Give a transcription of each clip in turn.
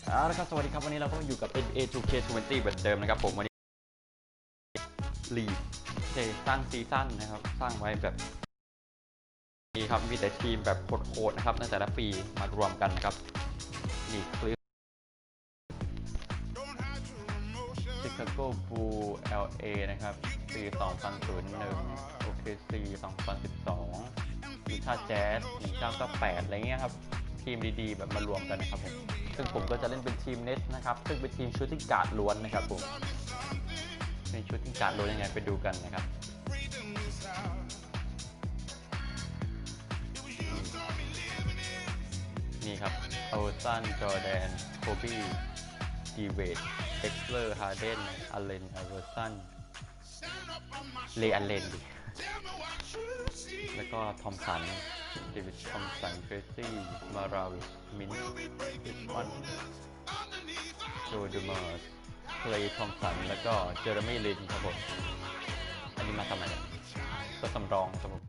แล้วก็สวัสดีครับวันนี้เราก็อยู่กับ NBA2K20 เหมือนเดิมนะครับผมวันนี้ลีกสร้างซีซั่นนะครับสร้างไว้แบบนี้ครับมีแต่ทีมแบบโหดๆนะครับในแต่ละปีมารวมกันนะครับลีกคลิปชิคาโกบูล LA นะครับปี 2001 OKC 2012 ยูทาห์แจ๊ส1998อะไรเงี้ยครับทีมดีๆแบบมารวมกันนะครับผมซึ่งผมก็จะเล่นเป็นทีมเนสนะครับซึ่งเป็นทีมชูตติ้งการ์ดล้วนนะครับผมเป็นชูตติ้งการ์ดล้วนยังไงไปดูกันนะครับนี่ครับโอซันจอร์แดนโคบี้ดีเวดเอ็กซ์เลอร์ฮาร์เดนอเลนอเวอร์สันเลอันเลนดิแล้วก็ทอมสันเดวิดทอมสันเฟรซี่มาราวิชมินส์อิสวันโจดูเมอร์สเคลย์ทอมสันแล้วก็เจอร์มี่ลินครับผมอันนี้มาทำอะไรก็สำรองครับผม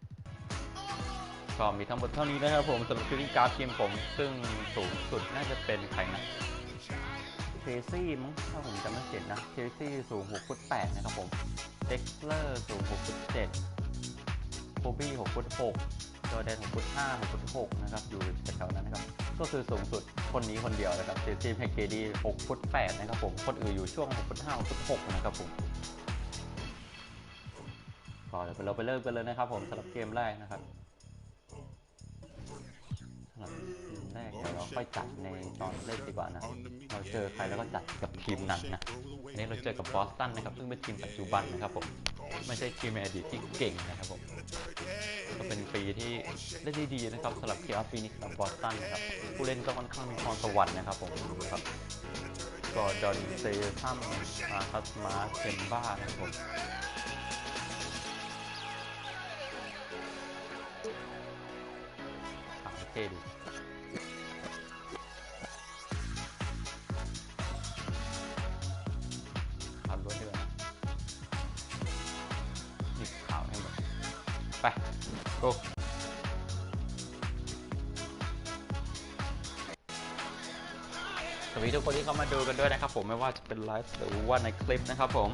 ก็มีทั้งหมดเท่านี้นะครับผมสำหรับชูตติ้งการ์ดทีมผมซึ่งสูงสุดน่าจะเป็นใครนะเคซี่มั้งถ้าผมจำไม่ผิดนะเคซี่สูง6 ฟุต 8นะครับผมเด็กเลอร์สูง6 ฟุต 7โคบี้6 ฟุต 6จอร์แดน6 ฟุต 5 6 ฟุต 6นะครับอยู่แถวๆนั้นนะครับก็คือสูงสุดคนนี้คนเดียวนะครับเคซี่แมคเกดี6 ฟุต 8นะครับผมคนอื่นอยู่ช่วง6 ฟุต 5 6 ฟุต 6นะครับผมก็เดี๋ยวเราไปเริ่มกันเลยนะครับผมสำหรับเกมแรกนะครับสำหรับทีมแรกเดี๋ยวเราค่อยจัดในตอนเล่นดีกว่านะเราเจอใครแล้วก็จัดกับทีมนั้นนะอันนี้เราเจอกับบอสตันนะครับซึ่งเป็นทีมปัจจุบันนะครับผมไม่ใช่ทีมในอดีตที่เก่งนะครับผมก็เป็นปีที่เล่นได้ดีนะครับสำหรับปีนี้กับบอสตันนะครับผู้เล่นก็ค่อนข้างมีพรสวรรค์นะครับผมครับก็ดอนเซซัมมาคัสมาเซมบ้านะครับผมเท่ดีขับรถดีกว่านี่ข่าวให้หมดไปโก้สวัสดีทุกคนที่เข้ามาดูกันด้วยนะครับผมไม่ว่าจะเป็นไลฟ์หรือว่าในคลิปนะครับผม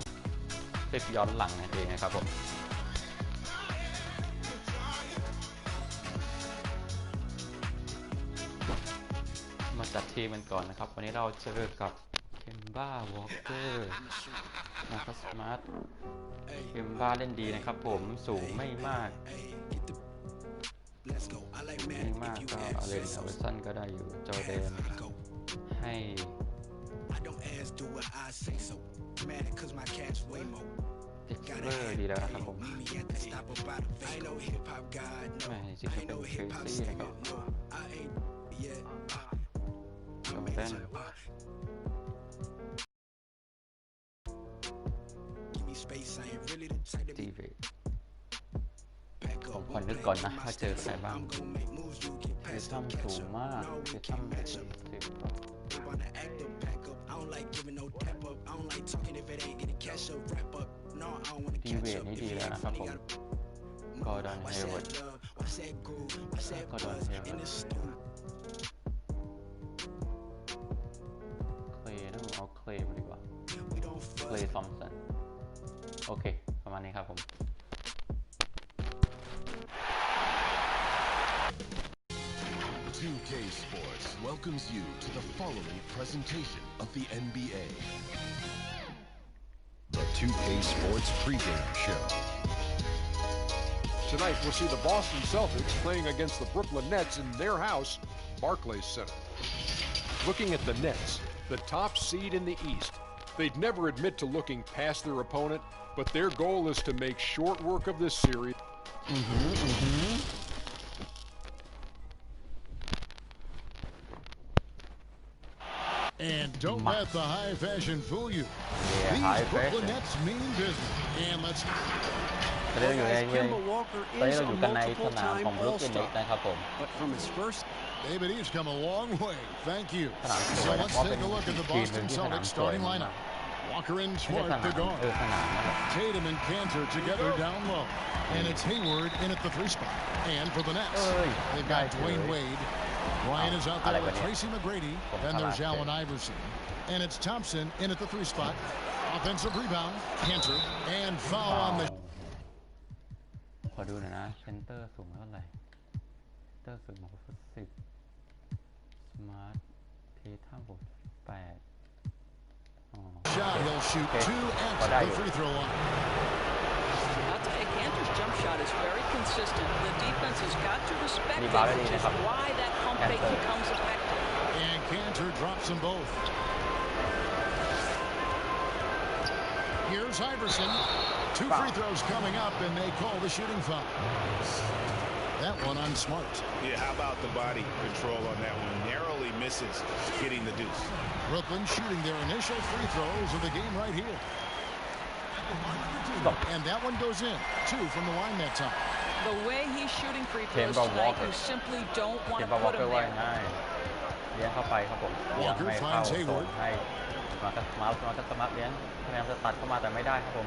คลิปย้อนหลังนั่นเองนะครับผมมาจัดทีมกันก่อนนะครับวันนี้เราเจอกับเคมบ้าวอลเกอร์มาคัสมาร์ทเคมบ้าเล่นดีนะครับผมสูงไม่มากก็อเลนอเวอร์สันก็ได้อยู่จอร์แดนให้เอ็กซ์เลอร์ดีแล้วนะครับผมไม่จริงๆเป็นเคซี่นะครับจอร์แดนดีเวดผมขอนึกก่อนนะว่าเจอใครบ้างเททัมสูงมากเททัม10ดีเวดนี่ดีแล้วนะครับผมกอร์ดอนเฮเวิร์ดเคลย์นะผมเอาเคลย์มาดีกว่าเคลย์ทอมสันโอเคประมาณนี้ครับผม2K Sports welcomes you to the following presentation of the NBA. The 2K Sports pregame show. Tonight we'll see the Boston Celtics playing against the Brooklyn Nets in their house, Barclays Center. Looking at the Nets, the top seed in the East, they'd never admit to looking past their opponent, but their goal is to make short work of this series. And don't let the high fashion fool you. Yeah, These Brooklyn Nets mean business. And let's. ตอนนี้เราอยู่กันในสนามของบรูคลินเน็ตส์นะครับผม David, he's come a long way. Thank you. So let's take a look at the Boston Celtics starting lineup. Walker and Smart to guard. Tatum and Cantor together down low. And it's Hayward in at the 3 spot. And for the Nets, they've got Dwayne Wade, Ryan is out there with Tracy McGrady, and there's Allen Iverson. And it's Thompson in at the 3 spot. Offensive rebound, Cantor, and foul on the... ขอดูหน่อยนะเซนเตอร์สูงเท่าไหร่เซนเตอร์สูงฟุต10สมาร์ทเทท่า8 Shot, he'll shoot 2 at the free throw line. I'll tell you, Cantor's jump shot is very consistent. The defense has got to respect it, which is why that pump fake becomes effective. And Cantor drops them both. Here's Iverson. 2 free throws coming up, and they call the shooting foul. That one on Smart. Yeah, how about the body control on that one? Narrowly misses getting the deuce. Brooklyn shooting their initial free throws of the game right here. And that one goes in. 2 from the line that time. The way he's shooting free throws tonight, you simply don't want to put him there. เลี้ยงเข้าไปครับผมเลี้ยงไม่เข้าส่งให้มาก็สมาร์ทเลี้ยงพยายามจะตัดเข้ามาแต่ไม่ได้ครับผม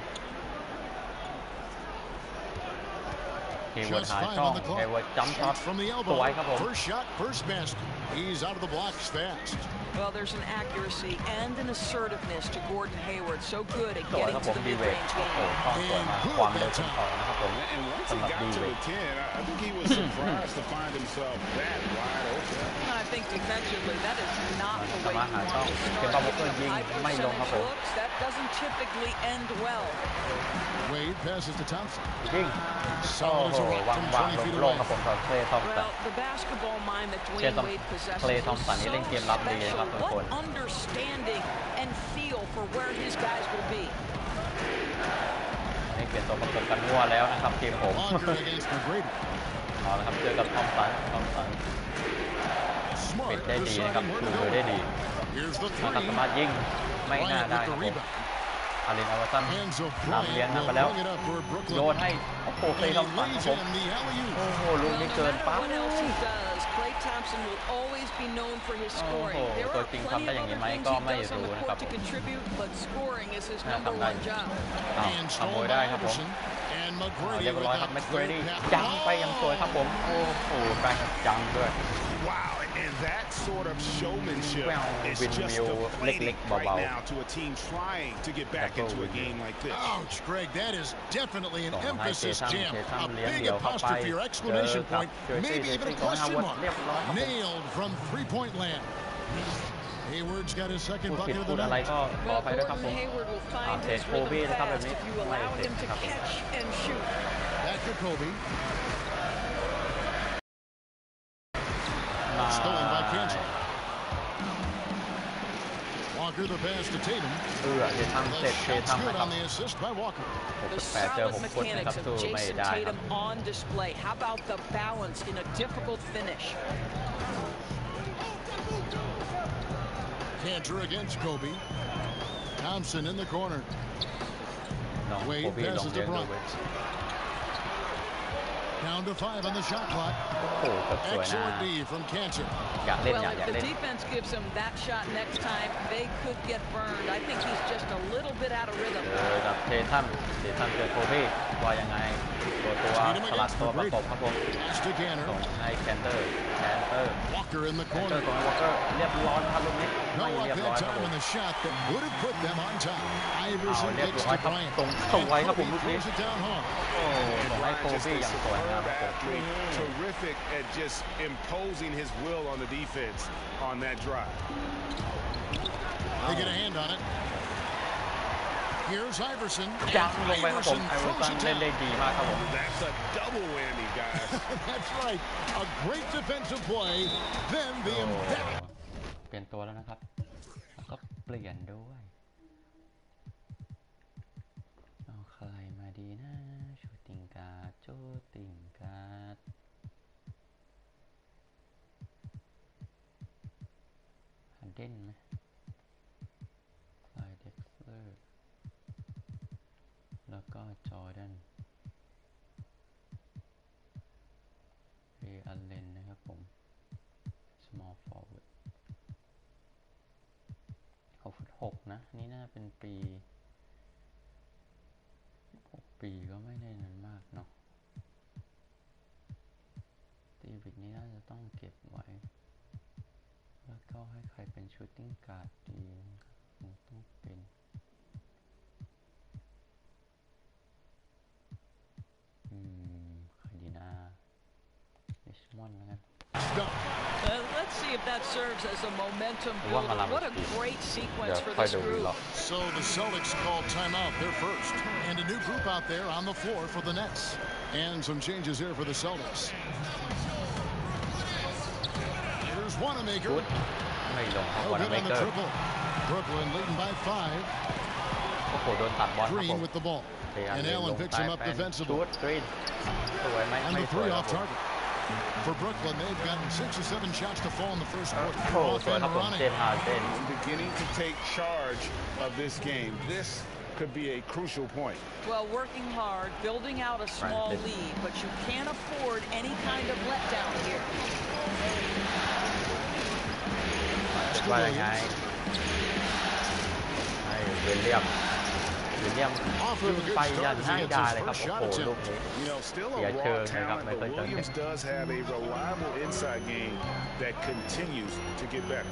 เฮเวิร์ดหาช่องเฮเวิร์ดจัมป์ช็อตสวยครับผม First shot, first basket. He's out of the blocks fast. Well, there's an accuracy and an assertiveness to Gordon Hayward. So good at getting to the mid-range game. And once he got to the 10, I think he was surprised to find himself that wide open. I think defensively, that is not the way you want to start. High percentage looks, that doesn't typically end well. Wade passes to Thompson. ยิงโอ้โหวางลงครับผมกับเคลย์ทอมสัน The basketball mind that Dwayne Wade possesses เคลย์ทอมสันนี่เล่นเกมรับดีนะครับทุกคน What understanding and feel for where his guys will be. นี่เปลี่ยนตัวประกบกันมั่วแล้วนะครับทีมผม เอาละครับเจอกับทอมสันปิดได้ดีนะครับดูมือได้ดีนะครับสามารถยิงไม่น่าได้ครับผมอารินอวตันตามเลี้ยงนำไปแล้วโยนให้โอ้โหเคลย์ทอมสันครับผมโอ้โหลูกนี้เกินปั๊บ Klay Thompson will always be known for his scoring. There are plenty of other things he does on the court to contribute, but scoring is his number one job. ขโมยได้ครับผมเรียบร้อยครับแมคเกรดี้จังไปยังสวยครับผมโอ้โหได้ครับจังด้วย Wow, and that sort of showmanship is just deflating right now to a team trying to get back into a game like this. Ouch, Greg, that is definitely an emphasis jam. A big apostrophe or exclamation point, maybe even a question mark. Nailed from three-point land. Hayward's got his second bucket of the night. Well, Gordon Hayward will find his rhythm fast if you allow him to catch and shoot. Back to Kobe. Stolen by Cantor. Walker the pass to Tatum. Shots good on the assist by Walker. The solid mechanics of Jason Tatum on display. How about the balance in a difficult finish? Cantor against Kobe. Thompson in the corner. Wade passes to Bryant. Down to 5 on the shot clock. Excellent D from Cantor. Well, if the defense gives him that shot next time, they could get burned. I think he's just a little bit out of rhythm. เททัมเจอโคบี้ว่ายังไงตัวสลัดตัวประกบครับผมส่งให้แคนเตอร์ Walker in the corner. ส่งให้วอลเกอร์เรียบร้อยครับลูกนี้ไม่เรียบร้อยครับผม the shot that would have put them on top. Iverson เรียบร้อยครับตรงสวยครับผมลูกนี้โอ้ส่งให้โคบี้อย่างสวยงามครับผม Terrific at just imposing his will on the defense on that drive. They get a hand on it. Here's Iverson. จังลงไปครับผมไอวอร์สันเล่นได้ดีมากครับผม That's a double whammy, guys. That's right. A great defensive play. Then the impact. เปลี่ยนตัวแล้วนะครับแล้วก็เปลี่ยนด้วยเอาใครมาดีนะชูติงการ์ดโจติงการ์ดฮันเดนไหมไลเด็กเซอร์แล้วก็จอร์แดนเรอัลเลนนะครับผม small forward 6 นะนี่น่าเป็นปี6 ปีก็ไม่ได้นั้นมากเนาะตีวิกนี้น่าจะต้องเก็บไว้ ก็ให้ใครเป็นชูตติ้งการ์ดดีคงต้องเป็นใครดีนะริชมอนด์แล้วกันLet's see if that serves as a momentum builder. What a great sequence for this group. So the Celtics called timeout. They're first. And a new group out there on the floor for the Nets. And some changes here for the Celtics. Here's Wanamaker. No good on the triple. Brooklyn leading by 5. Green with the ball. And Allen picks him up defensively. And the three off target. For Brooklyn, they've gotten 6 or 7 shots to fall in the first quarter. Beginning to take charge of this game. This could be a crucial point. Well, working hard, building out a small lead, but you can't afford any kind of letdown here. Still a raw talent, but Williams does have a reliable inside game that continues to get better.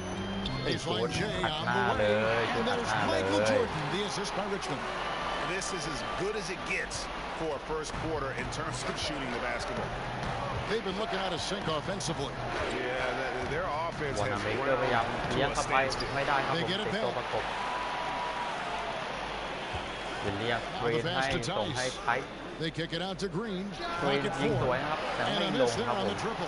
Baseline J on the way, and there's Michael Jordan, the assist by Richmond. This is as good as it gets for a first quarter in terms of shooting the basketball. They've been looking out of sync offensively. Yeah, their offense has ground to a standstill. They get it back. They kick it out to Green. Pocket 4. And a miss there on the triple.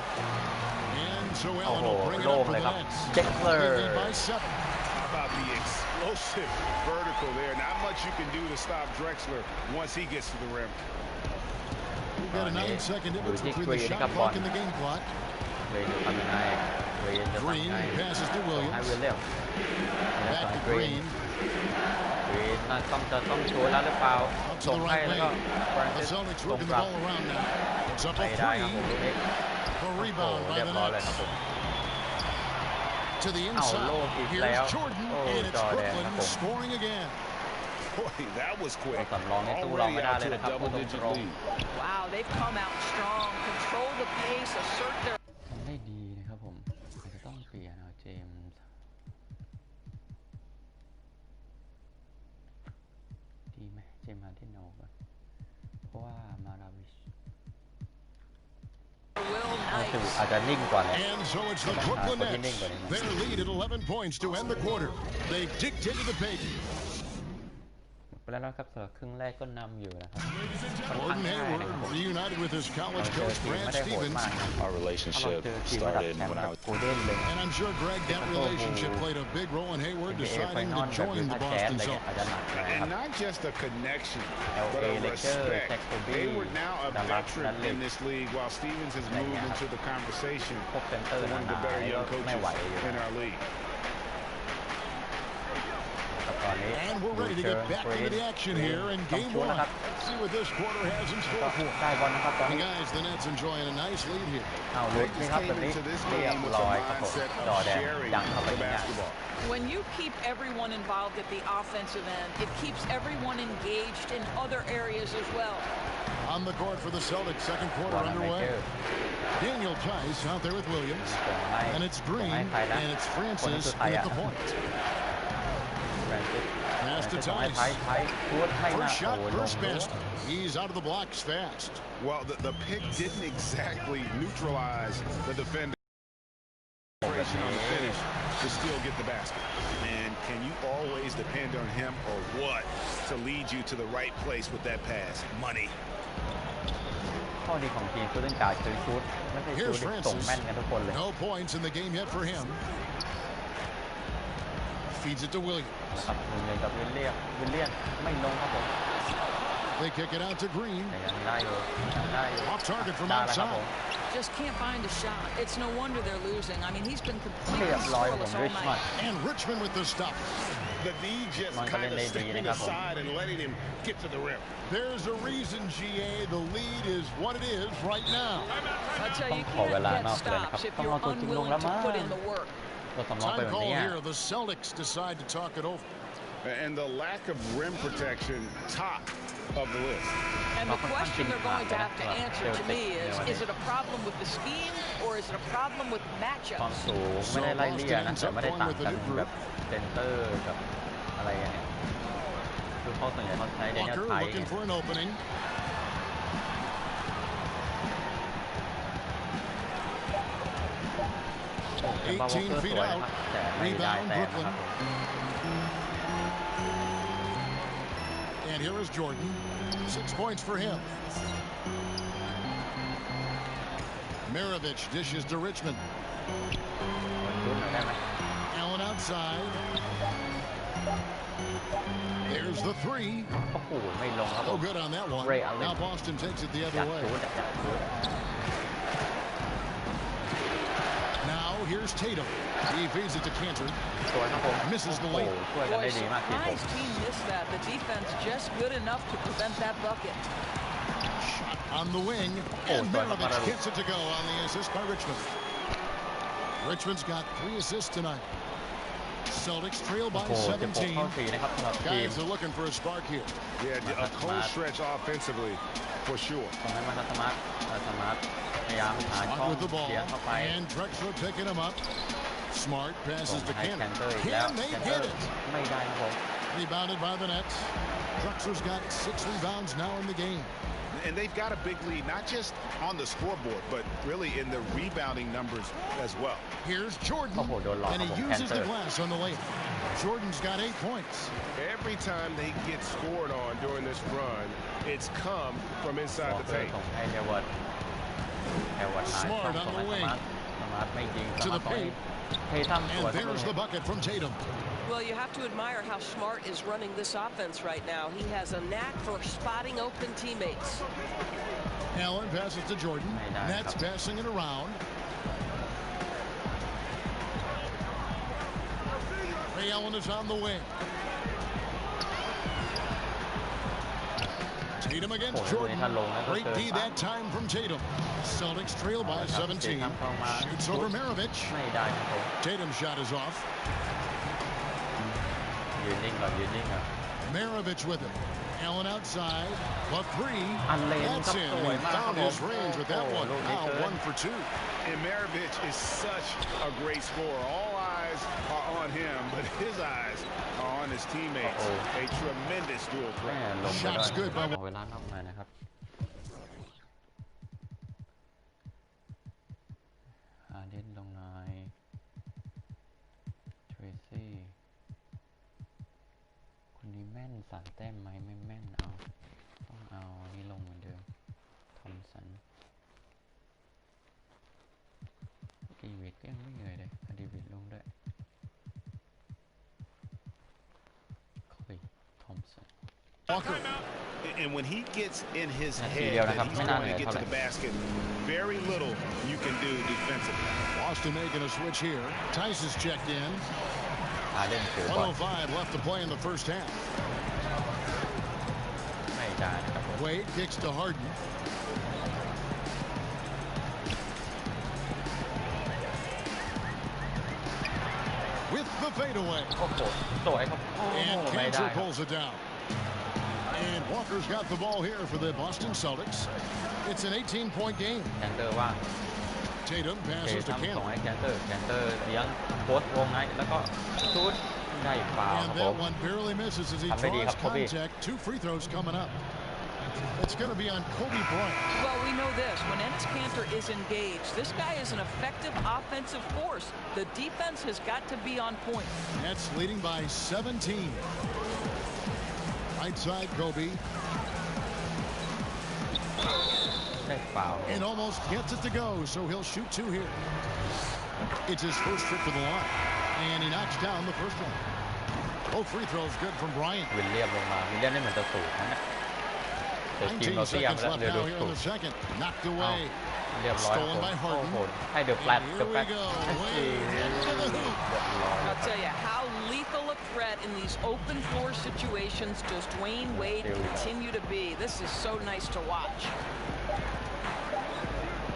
And so Allen will bring it up for the Nets. They lead by 7. How about the explosive vertical there? Not much you can do to stop Drexler once he gets to the rim. We've got a 9-second difference between the shot clock and the game clock. Green passes to Williams. Back to Green. Up to the right lane. The Celtics working the ball around now. It's up a 3. A rebound by the Nets. To the inside. Here's Jordan, and it's Brooklyn scoring again. Boy, that was quick. Already out to a double-digit lead. Wow, they've come out strong, control the pace, assert their. ได้ดีนะครับผมอาจจะต้องเปลี่ยนเอาเจมส์ดีไหมเจมส์มาที่โนก่อนเพราะว่ามาราวิชอาจจะนิ่งกว่าเลย And so it's the Brooklyn Nets. Their lead at 11 points to end the quarter. They dictated the pace. แล้วนะครับสำหรับครึ่งแรกก็นำอยู่นะครับ Gordon Hayward reunited with his college coach Brad Stevens. Our relationship started when I was. And I'm sure, Greg, that relationship played a big role in Hayward deciding to join the Boston Celtics. And not just a connection, but a respect. Hayward now a veteran in this league, while Stevens has moved into the conversation for one of the better young coaches in our league. And we're ready to get back into the action here in game 1. Let's see what this quarter has in store for us. And guys, the Nets enjoying a nice lead here. When you keep everyone involved at the offensive end, it keeps everyone engaged in other areas as well. On the court for the Celtics, second quarter underway. Daniel Tice out there with Williams. And it's Green, and it's Francis at the point. Pass to Tice. First shot, first basket. He's out of the blocks fast. Well, the pick didn't exactly neutralize the defender. On the finish to still get the basket. And can you always depend on him or what to lead you to the right place with that pass? Money. ข้อดีของทีมคือเรื่องการซื้อชุดไม่ใช่ชุดส่งแม่นกันทุกคนเลย No points in the game yet for him. Feeds it to Williams. นะครับเลยกับวิลเลียมไม่ลงครับผม They kick it out to Green. แต่ยังได้อยู่ Off target from outside. Just can't find a shot. It's no wonder they're losing. I mean, he's been completely scoreless all night. And Richmond with the stop. The D just kind of stepping aside and letting him get to the rim. There's a reason, GA, the lead is what it is right now. I tell you, you can't get stops if you're unwilling to put in the work. Time call here. The Celtics decide to talk it over. And the lack of rim protection, top of the list. And the question they're going to have to answer to me is it a problem with the scheme or is it a problem with ความ matchups? สูงไม่ได้ไล่เลี่ยนะแต่ไม่ได้ต่างกันแบบเซนเตอร์กับอะไรอย่างเงี้ยคือเขาส่วนใหญ่เขาใช้เดนเนลไทย looking for an opening. Walker 18 feet out. แต่ไม่ได้แต้มนะครับ And here is Jordan. 6 points for him. Maravich dishes to Richmond. Allen outside. There's the 3. โอ้โหไม่ลงครับ No good on that one. Now Boston takes it the อยา other ก way. ชูดอยากชูด Now here's Tatum. He feeds it to Cantor. สวยครับผม Misses the โอ้โห lane. ช่วยกันได้ดีมากทีมผม Nice team missed that. The defense just good enough to prevent that bucket. Shot on the wing. And Maravich gets it to go on the assist by Richmond. Richmond's got 3 assists tonight. Celtics trail by 17. Guys are looking for a spark here. Yeah, a cold stretch offensively for sure. ส่งให้มาทัศมาร์ทสมาร์ทพยายามหาช่อง with the ball. เสียเข้าไป And Drexler picking him up. Smart ส่ passes ง to ให้แคน Cantor. เตอร์อีกแล้ว Can แค they นเตอ get ร์ it? ไม่ได้ครับผม Rebounded by the Nets. Drexler's got 6 rebounds now in the game. And they've got a big lead, not just on the scoreboard, but really in the rebounding numbers as well. Here's Jordan. And he uses the glass on the layup. Jordan's got 8 points. Every time they get scored on during this run, it's come from inside the paint. ส่งให้เดวิดหาช่องส่งให้สมาร์ทไม่ยิงสมาร์ทต่อยเททัมสวย And there's the bucket from Tatum. Well, you have to admire how Smart is running this offense right now. He has a knack for spotting open teammates. Allen passes to Jordan. Nets passing it around. Ray Allen is on the wing. Tatum against Jordan. Great D that time from Tatum. Celtics trail by 17. Shoots over Maravich. Tatum's shot is off. Maravich with it. Allen outside. The 3. That's in. He found his range with that one. Now 1 for 2. And Maravich is such a great scorer. All eyes are on him, but his eyes are on his teammates. A tremendous dual threat. Shots good by เวลานอกมานะครับฮาร์เดนลงหน่อยเทรซี่คนนี้แม่น3 แต้มไหมไม่แม่นเอาต้องเอานี่ลงเหมือนเดิมทอมสันดีวิดก็ยังไม่เหนื่อยเลยดีวิดลงด้วยWalker. And when he gets in his head that he's going to get to the basket, very little you can do defensively. Boston making a switch here. Tice is checked in. 1:05 left to play in the first half. ไม่ได้นะครับ Wade kicks to Harden. With the fadeaway. โอ้โหสวยครับ And ไม่ได้ Cantor pulls it down. And Walker's got the ball here for the Boston Celtics. It's an 18-point game. แคนเตอร์ว่าง Tatum เท passes to ทัมส่ง Cantor. ให้แคนเตอร์เลี้ยงโพสต์วงในแล้วก็ชูดได้ฟาวค And รับผ that ม one barely misses as he ทำได้ดีครั draws บโคบี้ contact. 2 free throws coming up. It's going to be on Kobe Bryant. Well, we know this. When Enes Kanter is engaged, this guy is an effective offensive force. The defense has got to be on point. Nets leading by 17. Right side, Kobe. ได้ฟาว And almost gets it to go, so he'll shoot 2 here. It's his first trip to the line. And he knocks down the first one. Both free throws good from Bryant. วิลเลียมลงมาวิลเลียมได้เหมือนจะสูงนะเนี่ยแต่ทีม 19 เราพยายาม seconds แล้ว left เรือดู now here สู in ง the second. Knocked away. เรียบร้อยครับ Stolen by ผมโอ้ Harden. โหให้เดือดแฟลต And เดือด here แฟล we ต go. Wade into the hoop. I'll tell you, how lethal a threat in these open floor situations does Dwayne Wade continue to be. This is so nice to watch.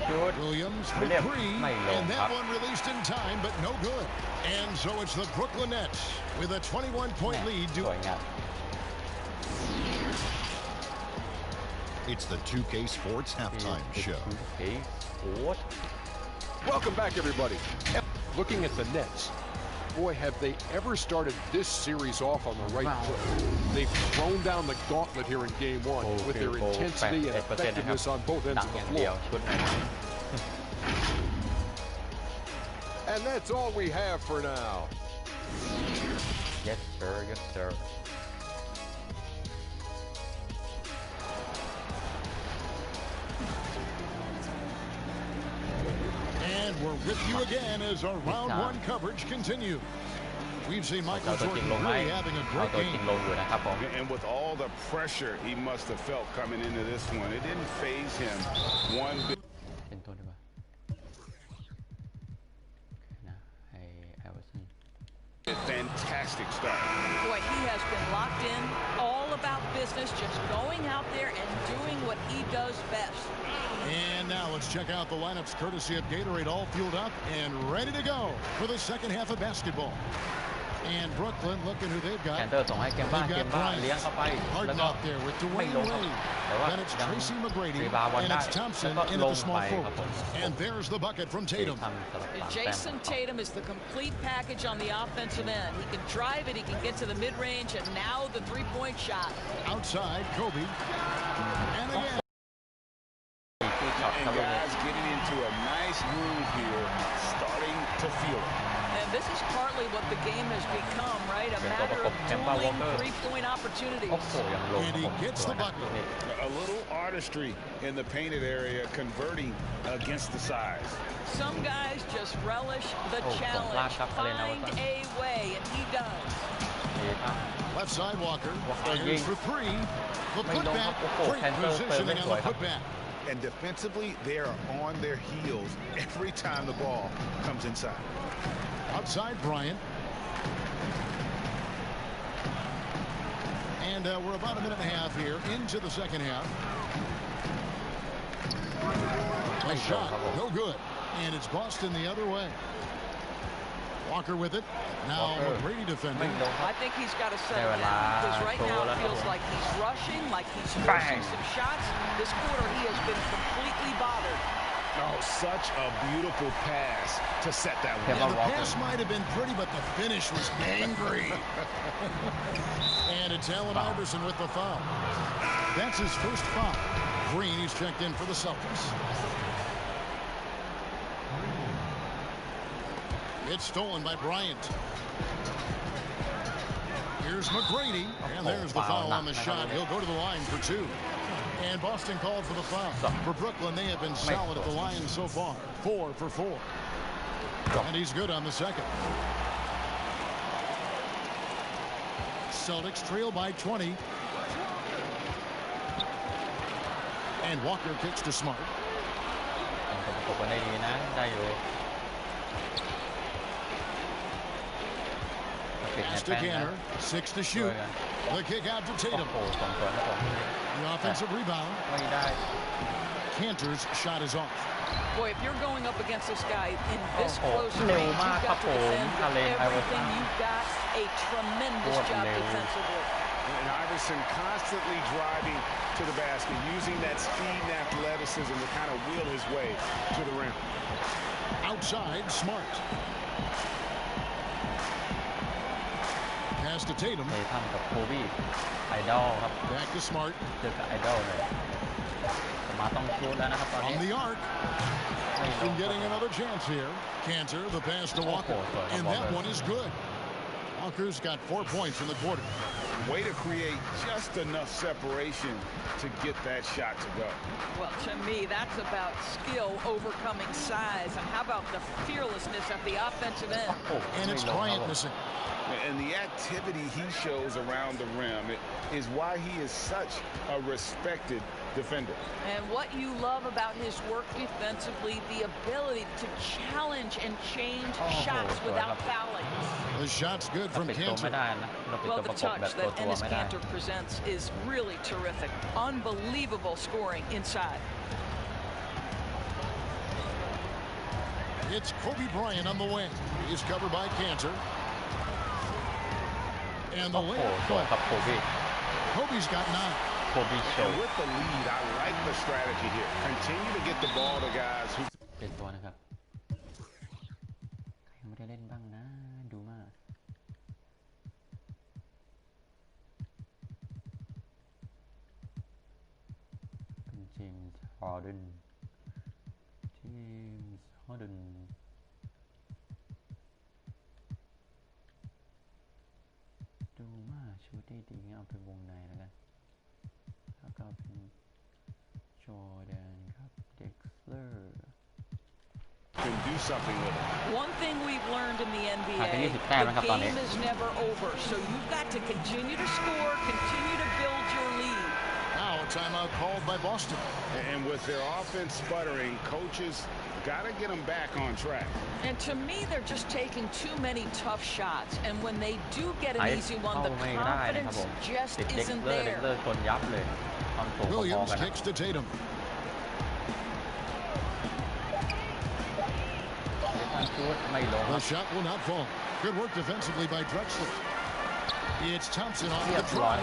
Williams for three, and that one released in time, but no good. And so it's the Brooklyn Nets with a 21-point lead. It's the 2K Sports halftime show. Welcome back, everybody. Looking at the Nets, boy, have they ever started this series off on the right foot. They've thrown down the gauntlet here in Game 1 with their intensity and effectiveness on both ends of the floor. And that's all we have for now. Yes, sir. Yes, sir. And we're with you again as our round one coverage continues. We've seen Michael Jordan really having a great game. And with all the pressure he must have felt coming into this one, it didn't faze him one bit. Fantastic start. Boy, he has been locked in, all about business, just going out there and doing what he does best. And now let's check out the lineups courtesy of Gatorade, all fueled up and ready to go for the second half of basketball. And Brooklyn, looking who they've got. They've got Bryant, Harden out there with Dwayne Wade. Then it's Tracy McGrady, and it's Thompson in at the small forward. And there's the bucket from Tatum. Jason Tatum is the complete package on the offensive end. He can drive it, he can get to the mid-range, and now the three-point shot. Outside, Kobe. And again. And guys getting into a nice groove here, starting to feel it. And this is partly what the game has become, right? A matter of dueling three-point opportunities. And he gets the bucket. A little artistry in the painted area, converting against the size. Some guys just relish the challenge, find a way, and he does. Left side, Walker. Fires for three. The putback. Great positioning on the putback. And defensively, they are on their heels every time the ball comes inside. Outside, Bryant. And we're about a minute and a half here into the second half. A shot, no good. And it's Boston the other way. Walker with it. Now McGrady defending. I think he's got to settle down because right now it feels like he's rushing, like he's forcing some shots. This quarter he has been completely bothered. Oh, such a beautiful pass to set that one. Yeah, the pass might have been pretty, but the finish was angry. And it's Allen Iverson with the foul. That's his first foul. Green, he's checked in for the Celtics. It's stolen by Bryant. Here's McGrady, and there's the foul on the shot. He'll go to the line for two. And Boston called for the foul. For Brooklyn, they have been solid at the line so far. 4 for 4. And he's good on the second. Celtics trail by 20. And Walker kicks to Smart. Pass to Ganner. 6 to shoot. The kick out to Tatum. The offensive rebound. Cantor's shot is off. Boy, if you're going up against this guy in this close range, you've got to defend everything. You've got a tremendous job defensively. And Iverson constantly driving to the basket, using that speed and athleticism to kind of wheel his way to the rim. Outside, Smart. Pass to Tatum. Back to Smart. On the arc. And getting another chance here. Cantor, the pass to Walker. And that one is good. Walker's got 4 points in the quarter. Way to create just enough separation to get that shot to go. Well, to me, that's about skill overcoming size. And how about the fearlessness at the offensive end? And it's Bryant missing. And the activity he shows around the rim is why he is such a respected defender. And what you love about his work defensively, the ability to challenge and change shots without fouling. The shot's good from Cantor. Well, the touch that Enes Kanter presents is really terrific. Unbelievable scoring inside. It's Kobe Bryant on the wing. He's covered by Cantor. And the layup good. Kobe's got 9. And with the lead, I like the strategy here. Continue to get the ball to guys who เป็นตัวนะครับใครไม่ได้เล่นบ้างนะดูมากเป็นเจมส์ฮอร์เดนดูมากชุดได้ดีเอาไปวงในแล้วกันแล้วก็เป็นจอร์แดนครับเด็กเลอร์ can do something with it. One thing we've learned in the NBA, the game is never over, so you've got to continue to score, continue to build your lead. Now a timeout called by Boston. And with their offense sputtering, coaches got to get them back on track. And to me, they're just taking too many tough shots, and when they do get an easy one, the confidence just isn't there. Williams kicks to Tatum. The shot will not fall. Good work defensively by Drexler. It's Thompson off the drive.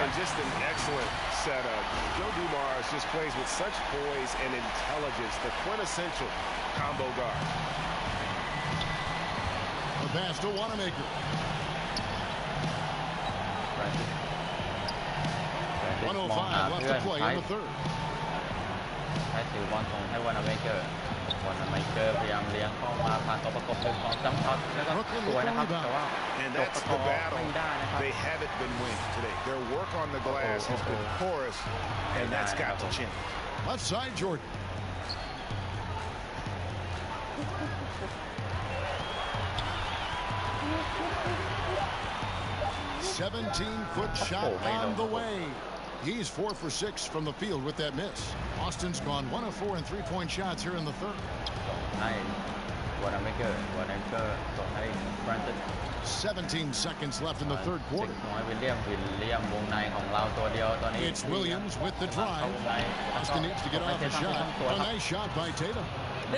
And just an excellent setup. Joe Dumars just plays with such poise and intelligence, the quintessential combo guard. The pass to Wanamaker. 105 left to play in the third. ใช้ถือบอลส่งให้วานาเมเกอร์พยายามเลี้ยงเข้ามาผ่านตัวประกบ1 2 จัมป์ช็อตแล้วก็สวยนะครับแต่ว่าจบสกอร์ไม่ได้นะครับ They haven't been winning today. Their work on the glass has been porous, and that's got to change. Left side, Jordan. "17-foot shot on the way." He's 4 for 6 from the field with that miss. Austin's gone 1 of 4 in 3-point shots here in the third. 17 seconds left in the third quarter. It's Williams with the drive. Austin needs to get off a shot. A nice shot by Tatum.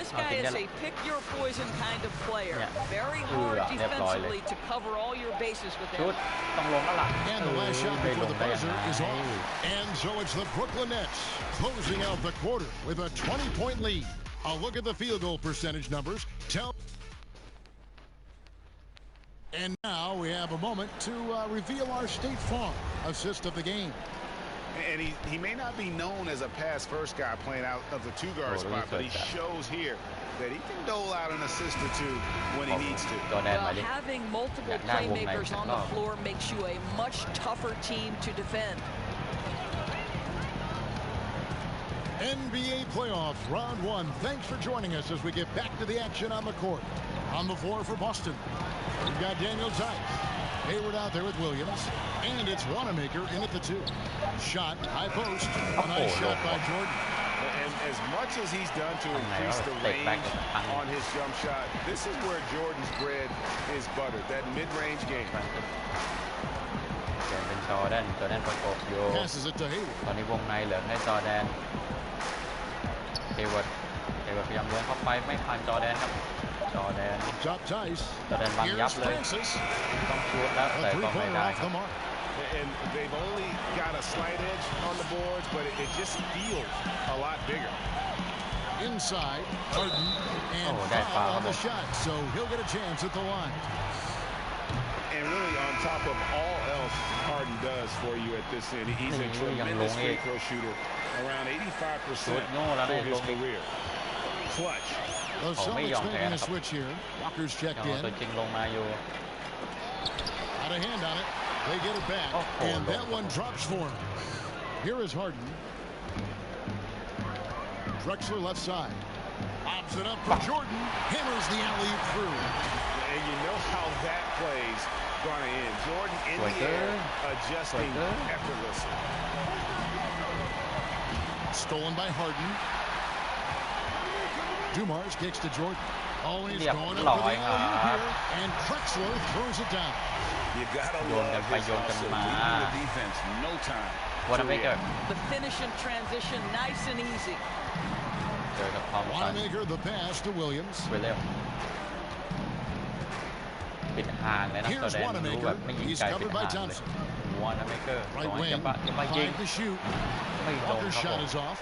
This guy is a pick-your-poison kind of player. Very hard defensively to cover all your bases with him. And the last shot before the buzzer is off. And so it's the Brooklyn Nets closing out the quarter with a 20-point lead. A look at the field goal percentage numbers. And now we have a moment to reveal our State Farm assist of the game. And he may not be known as a pass-first guy playing out of the two-guard spot, but he shows here that he can dole out an assist or two when he needs to. Well, having multiple playmakers on the floor makes you a much tougher team to defend. NBA playoffs, round 1. Thanks for joining us as we get back to the action on the court. On the floor for Boston, we've got Daniel Tice. Hayward out there with Williams. And it's Wanamaker in at the 2. Shot, high post. A nice shot by Jordan. And as much as he's done to increase the range on his jump shot, this is where Jordan's bread is buttered, that mid-range game. Passes it to Hayward. ตอนนี้วงในเหลือให้จอร์แดนเฮเวิร์ดพยายามเลี้ยงเข้าไปไม่ผ่านจอร์แดนครับจอร์แดน Top Tice. จอร์แดนบังยับเลยต้องชูดแล้วแต่ก็ไม่ได้ครับ And they've only got a slight edge on the boards, but it just feels a lot bigger. Inside, Harden, and foul on the shot, so he'll get a chance at the line. And really, on top of all else Harden does for you at this end, he's a tremendous free throw shooter, around 85% for his career. Clutch. The Celtics making a switch here. Walker's checked in. Out of hand on it. They get it back, and that one drops for him. Here is Harden. Drexler left side. Lobs it up for Jordan. Hammers the alley-oop through. And you know how that play's going to end. Jordan in the air, adjusting effortlessly. Stolen by Harden. Dumars kicks to Jordan. Always going up for the alley-oop here, and Drexler throws it down. You gotta love his hustle, leading the defense, no time. The finish in transition, nice and easy. เจอกับทอมสัน Wanamaker the pass to Williams. ไปเร็วปิดห่างเลยนะตัวแดงรู้แบบไม่ยิงไกลปิดห่างเลยวอนเมเกอร์ Right จะ wing. มายิง Five to shoot. ไม่ลง Walker's ครับผ shot ม is off.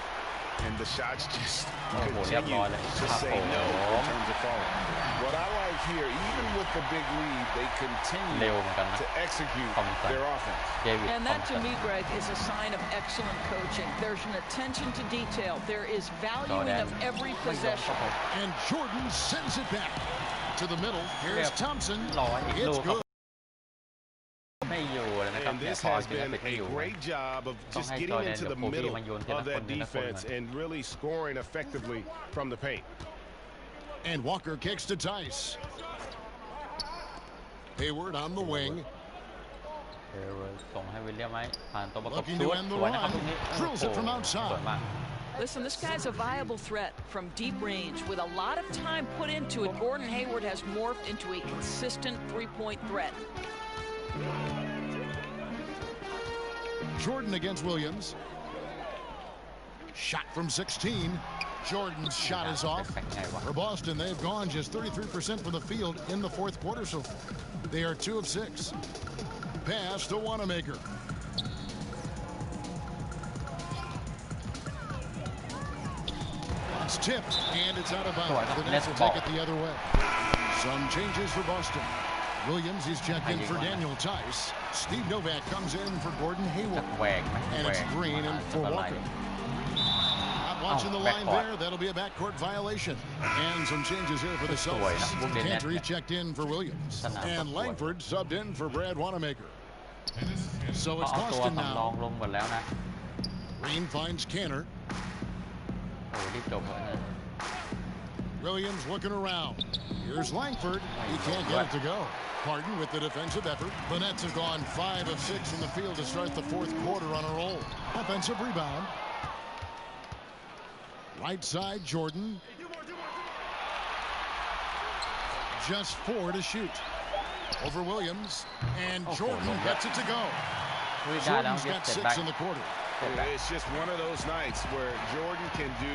And the shots just โอ้โหเรียบร้อยเลย continue ค to รับผ say ม no in terms of falling. What I like here, even with the big lead, they continue เร็วเหมือนกันนะ to execute ทอมสัน their offense. เดวิด And ทอ that ม to สัน me, Greg, is a sign of excellent coaching. There's an attention to detail. There is valuing of every ไม่ลงครับ possession. ผม And Jordan sends it back to the middle. Here's Yep. Thompson. ร้อยอีก It's ลูกครับ good. ไม่อยู่เลยนะครับ And เนี่ย this พอ has กินแล้ว been ปิดไม่ a อยู่ great job of just Don't getting hate into the Jordan, middle Kobe, of that defense and really scoring effectively from the paint. And Walker kicks to Tice. Hayward on the wing. เออส่งให้วิลเลียมไหมผ่านตัวประกบ Looking ชุ to ด end ส the วยนะครับ run. ตรงนี้ Drills it from outside. สวยมาก Listen, this guy's a viable threat from deep range. With a lot of time put into it, Gordon Hayward has morphed into a consistent three-point threat. Jordan against Williams. Shot from 16. Jordan's shot is off. For Boston, they've gone just 33% from the field in the fourth quarter, so they are 2 of 6. Pass to Wanamaker. It's tipped, and it's out of bounds. The Nets will take it the other way. Some changes for Boston. Williams is checked in for Daniel Tice. Steve Novak comes in for Gordon Hayward. แหวกไหม And แหว it's ก Green and for อะไร Walker. Not watching the line backcourt. there. That'll be a backcourt violation. And some changes here for the Celtics. Cantor checked in for Williams. And Langford subbed in for Brad Wanamaker. So เขา it's เอาตัว Boston สำรอง now. ลงหมดแล้วนะ Green finds Cantor. โอ้รีบจบเลยนะ Williams looking around. Here's Langford. He can't get it to go. Harden with the defensive effort. The Nets have gone 5 of 6 from the field to start the fourth quarter on a roll. Offensive rebound. Right side, Jordan. Just 4 to shoot. Over Williams. And Jordan gets it to go. Jordan's got 6 in the quarter. It's just one of those nights where Jordan can do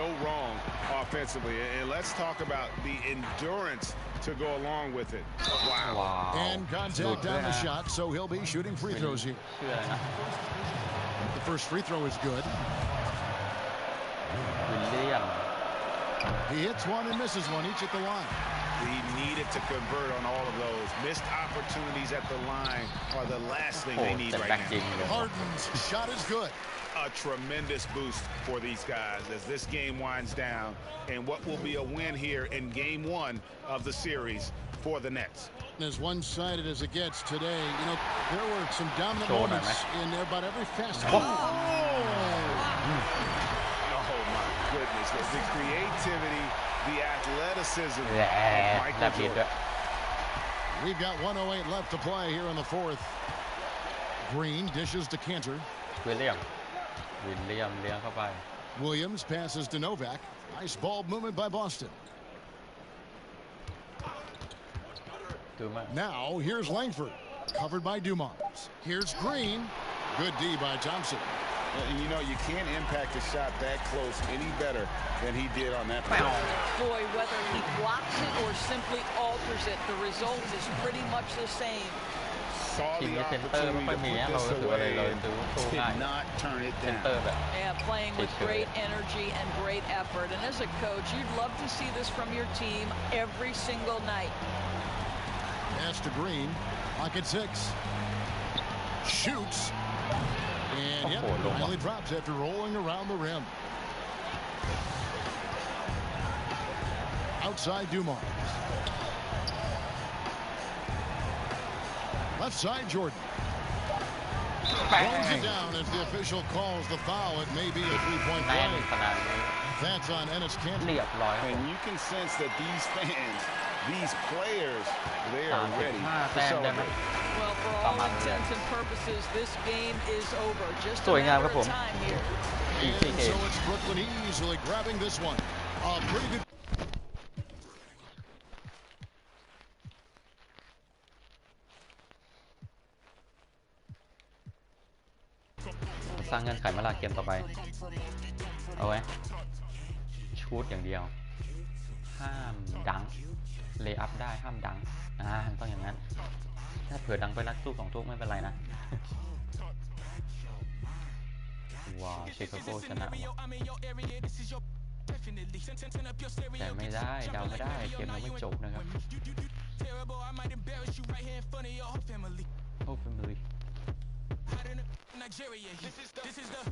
no wrong offensively. And let's talk about the endurance to go along with it. Wow. And contact on the shot, so he'll be shooting free throws here. ชื่ออะไรนะ The first free throw is good. วิลเลียม He hits one and misses one, each at the line. He needed to convert on all of those. Missed opportunities at the line are the last thing โอ้ they need แต่ right แบ็กจริง now. เลย Harden's shot is good. A tremendous boost for these guys as this game winds down and what will be a win here in game 1 of the series for the Nets. As one-sided as it gets today, you know, there were some dominant Sure, moments man. in about every facet. Oh my goodness, the creativity, the athleticism แหละ of แล Michael บลิ้นด้วย Jordan. We've got 1:08 left to play here in the fourth. Green dishes to Cantor. วิลเลียมเลี้ยงเข้าไป Williams passes to Novak. Nice ball movement by Boston. ดูมา Now here's Langford, covered by Dumars. Here's Green. Good D by Thompson. And you know, you can't impact a shot that close any better than he did on that play. Boy, whether he blocks it or simply alters it, the result is pretty much the same. Saw ทีม the นี้เซนเตอร์ opportunity ไม่ค่อย to มี put นะเรา this ถืออะไร away. เราดูสู้ง่าย Did not turn it เซนเตอ down. ร์แบบ Yeah, playing with great energy and great effort. And as a coach, you'd love to see this from your team every single night. Pass to Green. Pocket 6. Shoots. And yep, finally drops after rolling around the rim. Outside Dumars. Left side Jordan. Throws it down as the official calls the foul. It may be a 3-point แน่น play. ขนาดนี้ That's on Ennis เรี Cantor. ยบร้อยครับ And you can sense that these fans, these players, they are ready 35 to แต้มได้ไหม celebrate. Well, for all intents and purposes, this game is over. Just ส a วยงามค matter รับผม of time here. And so it's Brooklyn easily grabbing this one. A pretty good. สร้างเงื่อนไขมาลาเกมต่อไป เอาไว้ ชูตอย่างเดียวห้ามดังเลย์อัพได้ห้ามดังต้องอย่างนั้นถ้าเผื่อดังไปรักตู้2ทุกไม่เป็นไรนะว้าวชิคาโกชนะแต่ไม่ได้เดาไม่ได้เกมยังไม่จบนะครับโอ้ family Nigeria. This is the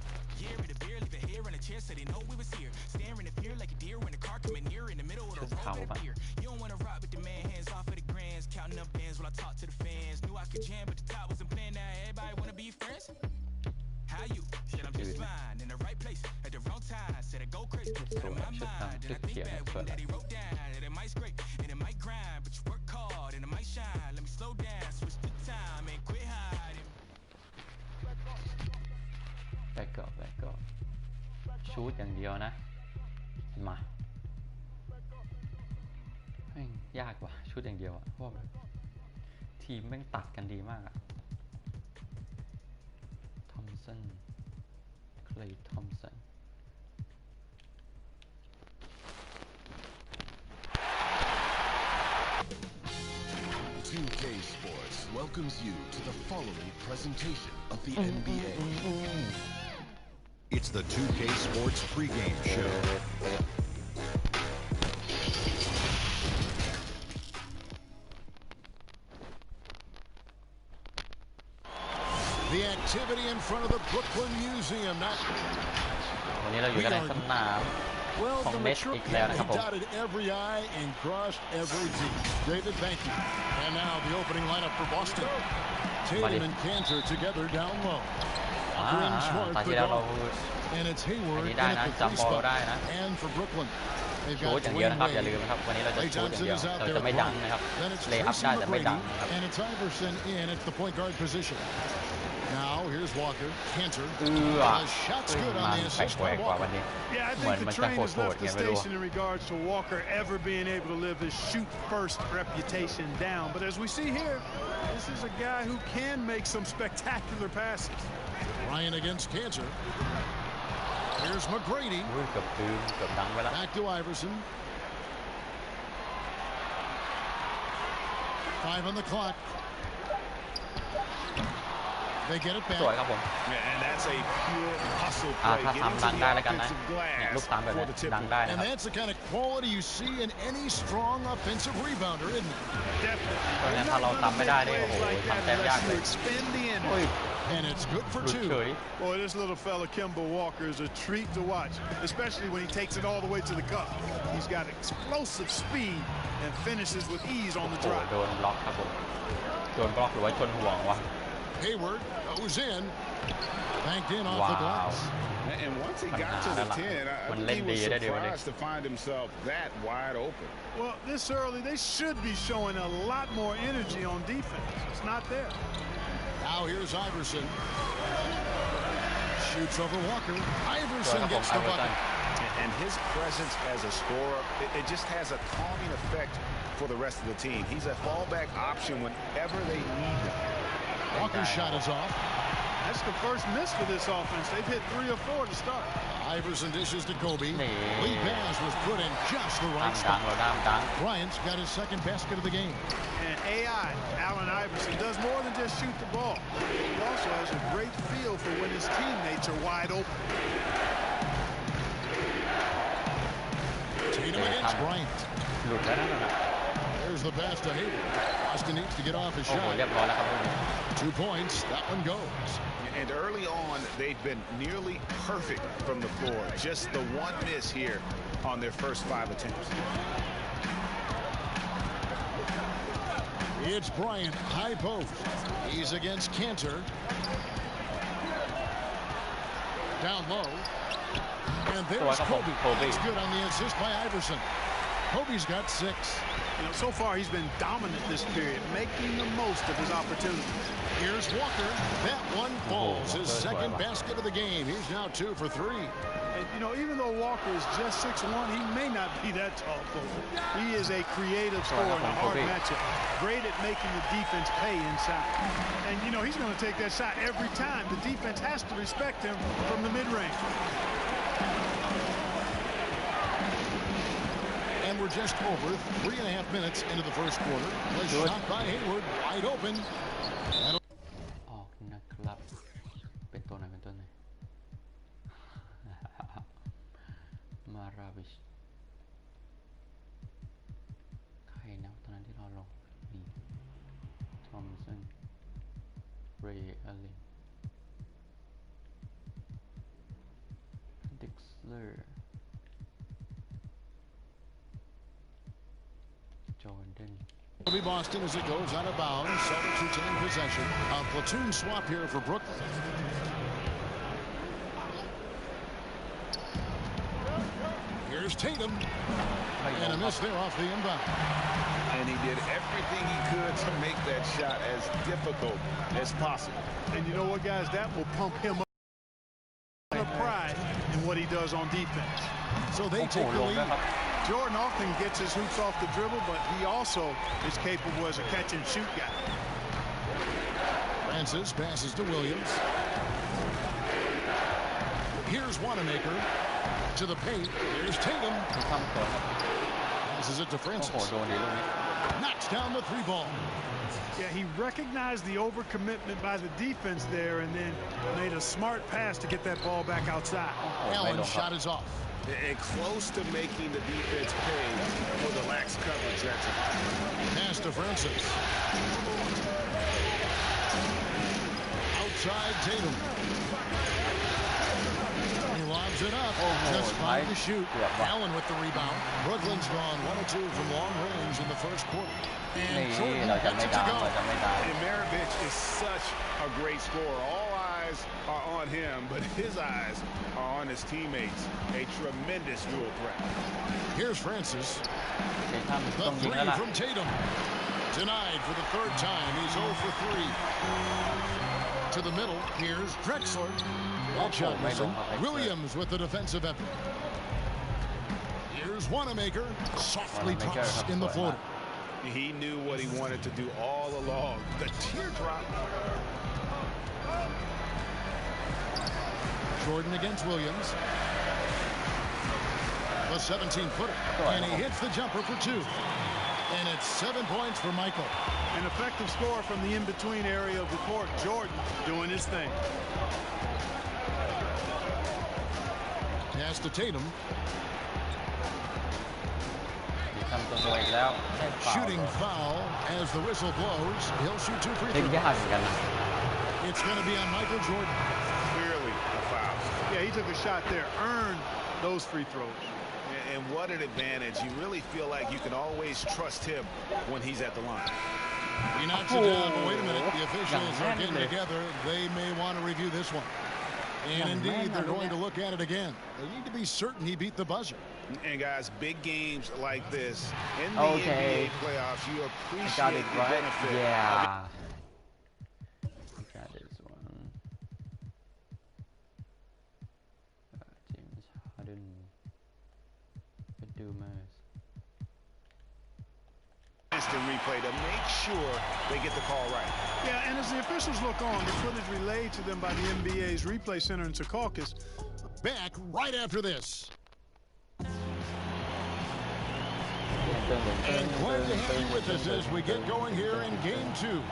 year of the beer, leave it here in a chair, so they know we was here. Staring at fear like a deer when the car coming near in the middle of the road with a beer. You don't wanna rock with the man, hands off of the grands, counting up bands while I talk to the fans. Knew I could jam, but the top wasn't playing. Now everybody wanna be friends. How you? Shit, I'm just fine in the right place at the wrong time. Said I go crazy, out of my mind. And I think back when Daddy wrote down that it might scrape and it might grind, but you work hard and it might shine. Let me slow down, switch the time and quit hiding. แบกก็ชูตอย่างเดียวนะมาแม่งยากกว่าชูตอย่างเดียวอะเพราะทีมแม่งตัดกันดีมากอะทอมสันเคลย์ทอมสัน 2K Sports welcomes you to the following presentation of the NBA. It's the 2K Sports pregame show. The activity in front of the Brooklyn Museum now. วันนี้เราอยู่กันในสนามของเน็ตอีกแล้วนะครับผม dotted every I and crossed every T. David, thank you. And now the opening lineup for Boston. Tatum and Cantor together down low. ตอนที่แล้วเรา And it's Hayward อันนี้ได้นะจำบอลได้นะ and for Brooklyn. ชูตอย่างเดียวนะครับอย่าลืมนะครับวันนี้เราจะชูตอย่างเดียวเราจะไม่ดังนะครับเลย์อัพได้แต่ไม่ดังนะครับ And it's Iverson in at the point guard position. Now here's Walker. Cantor. Shot's good on the assist by Walker. Yeah, I think the train has left the station in regards to Walker ever being able to live his shoot-first reputation down. But as we see here, this is a guy who can make some spectacular passes. Ryan against Cantor. Here's McGrady. Back to Iverson. 5 on the clock. They get it back. สวยครับผม And that's a pure hustle play. ถ้าทำดังได้แล้วกันนะเนี่ยลูกตามแบบนี้ดังได้นะค And รับ that's the kind of quality you see in any strong offensive rebounder, isn't it? ตอนนี้ถ้าเราทำไม่ได้เนี่ยโอ้โหทำแต้มยากเลย And it's good for หลุด two. เฉย Boy, this little fella, Kemba Walker, is a treat to watch, especially when he takes it all the way to the cup. He's got explosive speed and finishes with ease on the โอ้โห drive. โดนบล็อกครับผมโดนบล็อกหรือว่าชนห่วงวะ Hayward goes in. Banked in off the Wow. glass. And once he got to the 10, I think he was surprised to find himself that wide open. Well, this early, they should be showing a lot more energy on defense. It's not there. Now here's Iverson. Shoots over Walker. Iverson gets the bucket. And his presence as a scorer, it just has a calming effect for the rest of the team. He's a fallback option whenever they need him. Walker's shot is off. That's the first miss for this offense. They've hit 3 or 4 to start. Iverson dishes to Kobe. Nee. Lee Bass was put in just the right ดัง spot. เราดัง Bryant's got his second basket of the game. And AI, Allen Iverson, does more than just shoot the ball. He also has a great feel for when his teammates are wide open. Tatum against Bryant. หลุดแล้วนั่นน่ะ There's the pass to Hayward. Boston needs to get off his โอ้โห shot. เรียบร้อยแล้วครับผม 2 points. That one goes. And early on, they've been nearly perfect from the floor. Just the one miss here on their first 5 attempts. It's Bryant, high post. He's against Cantor. Down low. And there's Kobe. That's good on the assist by Iverson. Kobe's got 6. You know, so far he's been dominant this period, making the most of his opportunities. Here's Walker. That one falls. His second basket of the game. He's now 2 for 3. And, you know, even though Walker is just 6'1", he may not be that tall, folks. He is a creative scorer in a hard matchup. Great at making the defense pay inside. And, you know, he's going to take that shot every time. The defense has to respect him from the mid-range. We're just over 3.5 minutes into the first quarter. A shot by Hayward, wide open. ออกนะครับ เป็นตัวไหนเป็นตัวไหน มาราวิช ใครนะตอนนั้นที่เราลงนี่ทอมสัน เรย์อลิน ดิกซ์เลอร์ จอร์แดน It'll be Boston as it goes out of bounds. Celtics retain possession. A platoon swap here for Brooklyn. Here's Tatum. And a miss there off the inbound. And he did everything he could to make that shot as difficult as possible. And you know what, guys? That will pump him up. Pride in what he does on defense. So they take the lead. Jordan often gets his hoops off the dribble, but he also is capable as a catch-and-shoot guy. Francis passes to Williams. Here's Wanamaker to the paint. Here's Tatum. Passes it to Francis. Knocks down the three ball. Yeah, he recognized the overcommitment by the defense there and then made a smart pass to get that ball back outside. Allen's shot is off. And close to making the defense pay for the lax coverage that time. Pass to Francis. Outside Tatum. He lobs it up. Just fine to shoot. Allen with the rebound. Brooklyn's gone 1 of 2 from long range in the first quarter. And Jordan gets it to go. And Maravich is such a great scorer. All eyes are on him, but his eyes are on his teammates. A tremendous dual threat. Here's Francis. The three from Tatum. Denied for the third time. He's 0 for 3. To the middle. Here's Drexler. That shot missing. Williams with the defensive effort. Here's Wanamaker. Softly puts in the floater. He knew what he wanted to do all along. The teardrop. Jordan against Williams. The 17-footer. And he hits the jumper for 2. And it's 7 points for Michael. An effective score from the in-between area of the court. Jordan doing his thing. Pass to Tatum. Shooting foul as the whistle blows. He'll shoot 2 free throws. It's going to be on Michael Jordan. Clearly a foul. Yeah, he took a shot there. Earned those free throws. And what an advantage. You really feel like you can always trust him when he's at the line. He knocks it down, but wait a minute. The officials are getting together. They may want to review this one. And indeed, they're going to look at it again. They need to be certain he beat the buzzer. And guys, big games like this in the NBA playoffs, you appreciate the benefit. Yeah. Got this one. James Harden. Dumas. Instant replay to make sure they get the call right. Yeah, and as the officials look on, the footage relayed to them by the NBA's replay center in Secaucus. Back right after this. And glad to have you with us as we get going here in Game 2.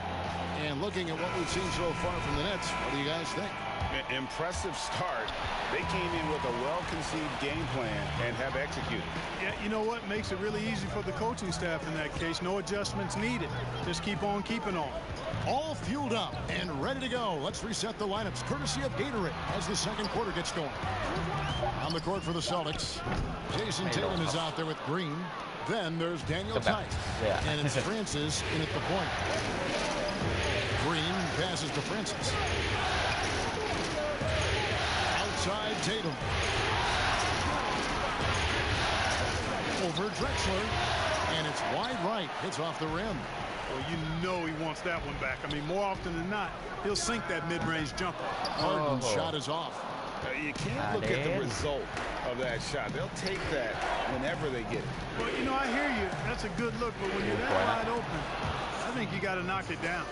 And looking at what we've seen so far from the Nets, what do you guys think? Impressive start. They came in with a well-conceived game plan and have executed. Yeah, you know what makes it really easy for the coaching staff in that case? No adjustments needed. Just keep on keeping on. All fueled up and ready to go. Let's reset the lineups courtesy of Gatorade as the second quarter gets going. On the court for the Celtics, Jason Tatum is out there with Green. Then there's Daniel Tice. And it's Francis in at the point. Green passes to Francis. Outside Tatum. Over Drexler. And it's wide right. Hits off the rim. Well, you know he wants that one back. I mean, more often than not, he'll sink that mid-range jumper. Harden's shot is off. You can't look at the result of that shot. They'll take that whenever they get it. Well, you know, I hear you. That's a good look, but when you're that wide open, I think you got to knock it down.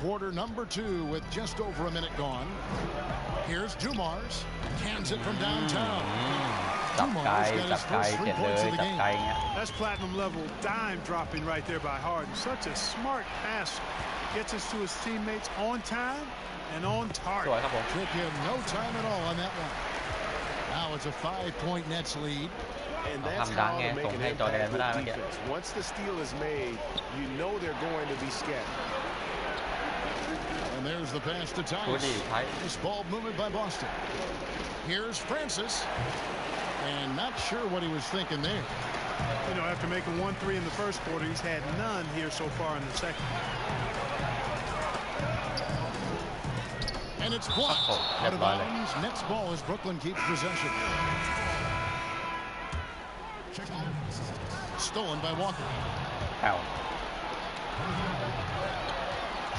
Quarter number 2 with just over a minute gone. Here's Dumars. Cans it from downtown. Dumar's got his first 3 points of the game. That's platinum level dime dropping right there by Harden. Such a smart passer. Gets us to his teammates on time and on target. Took him no time at all on that one. Now it's a 5-point Nets lead. And that's how to make an impact with defense. Once the steal is made, you know they're going to be scattered. And there's the pass to Tice. This ball movement by Boston. Here's Francis. And not sure what he was thinking there. You know, after making 1-3 in the first quarter, he's had none here so far in the second. And it's blocked. Out of bounds. Nets ball as Brooklyn keeps possession. Stolen by Walker. Out.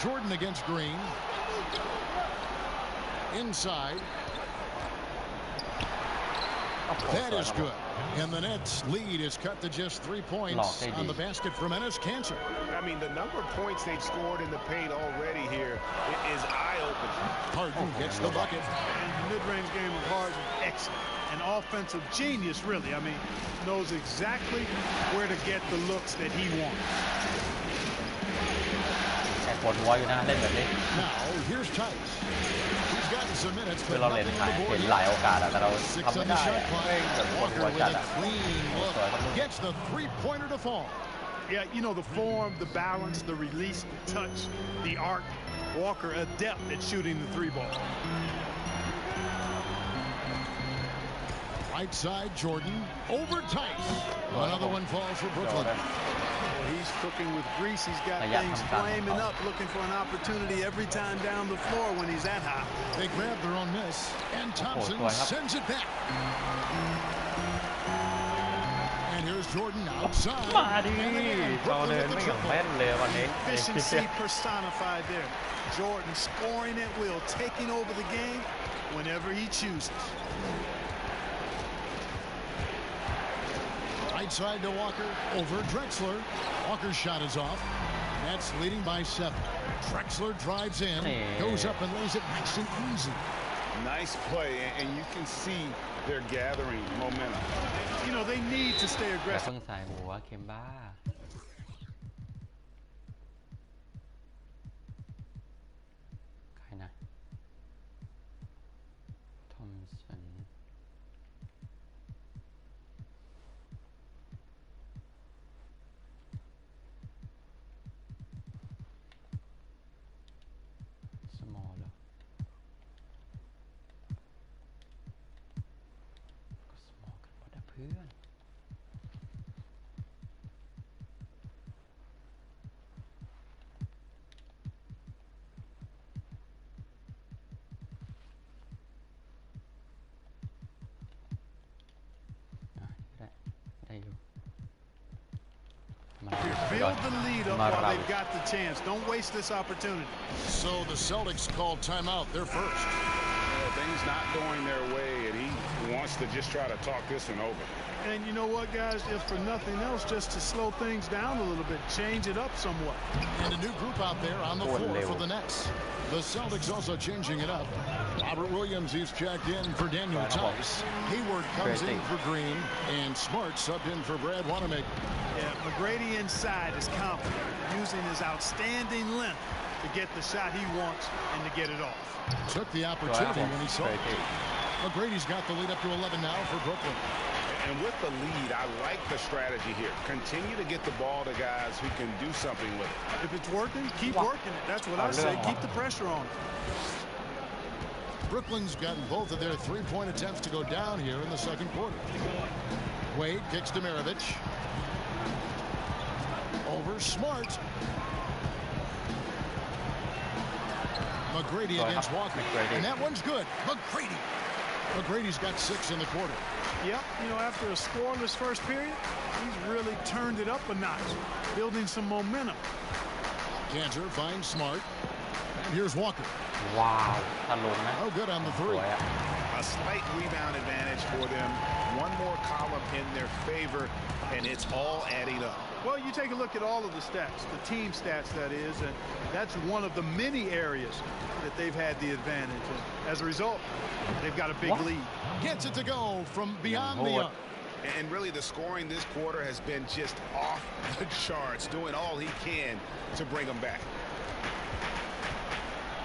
Jordan against Green. Inside. That is good. And the Nets lead is cut to just 3 points on the basket from Enes Kanter. I mean, the number of points they've scored in the paint already here is eye-opening. Harden gets the bucket. And the mid-range game of Harden, excellent. An offensive genius, really. I mean, knows exactly where to get the looks that he wants. Now, here's Tice. He's gotten some minutes, but nothing on the board yet. 6 on the shot clock. Walker with a clean look. Gets the three-pointer to fall. Yeah, you know, the form, the balance, the release, the touch, the arc. Walker adept at shooting the three ball. Right side, Jordan. Over Tice. Another one falls for Brooklyn. Well, he's cooking with grease. He's got things flaming up, looking for an opportunity every time down the floor when he's that high. They grab their own miss, and Thompson sends it back. And here's Jordan outside. Efficiency personified there. Jordan scoring at will, taking over the game whenever he chooses. Right side to Walker, over Drexler. Walker's shot is off. Nets leading by 7. Drexler drives in, goes up and lays it nice and easy. Nice play, and you can see they're gathering momentum. You know, they need to stay aggressive. Build the lead up while they've got the chance. Don't waste this opportunity. So the Celtics called timeout. They're first. Well, things not going their way, and he wants to just try to talk this one over. And you know what, guys? If for nothing else, just to slow things down a little bit, change it up somewhat. And a new group out there on the floor for the Nets. The Celtics also changing it up. Robert Williams, he's checked in for Daniel Tice. Hayward comes in for Green, and Smart subbed in for Brad Wanamaker. Yeah, McGrady inside is confident, using his outstanding length to get the shot he wants and to get it off. Took the opportunity when he saw it. McGrady's got the lead up to 11 now for Brooklyn. And with the lead, I like the strategy here. Continue to get the ball to guys who can do something with it. If it's working, keep working it. That's what I say. Keep the pressure on. Brooklyn's gotten both of their three-point attempts to go down here in the second quarter. Wade kicks to Maravich. Over Smart. McGrady against Walker. And that one's good. McGrady. McGrady's got 6 in the quarter. Yep, you know, after a scoreless first period, he's really turned it up a notch, building some momentum. Kanter finds Smart. And here's Walker. Wow. Oh, good on the 3. A slight rebound advantage for them. One more column in their favor, and it's all adding up. Well, you take a look at all of the stats, the team stats, that is, and that's one of the many areas that they've had the advantage. And as a result, they've got a big lead. Gets it to go from beyond the arc. And really, the scoring this quarter has been just off the charts, doing all he can to bring them back.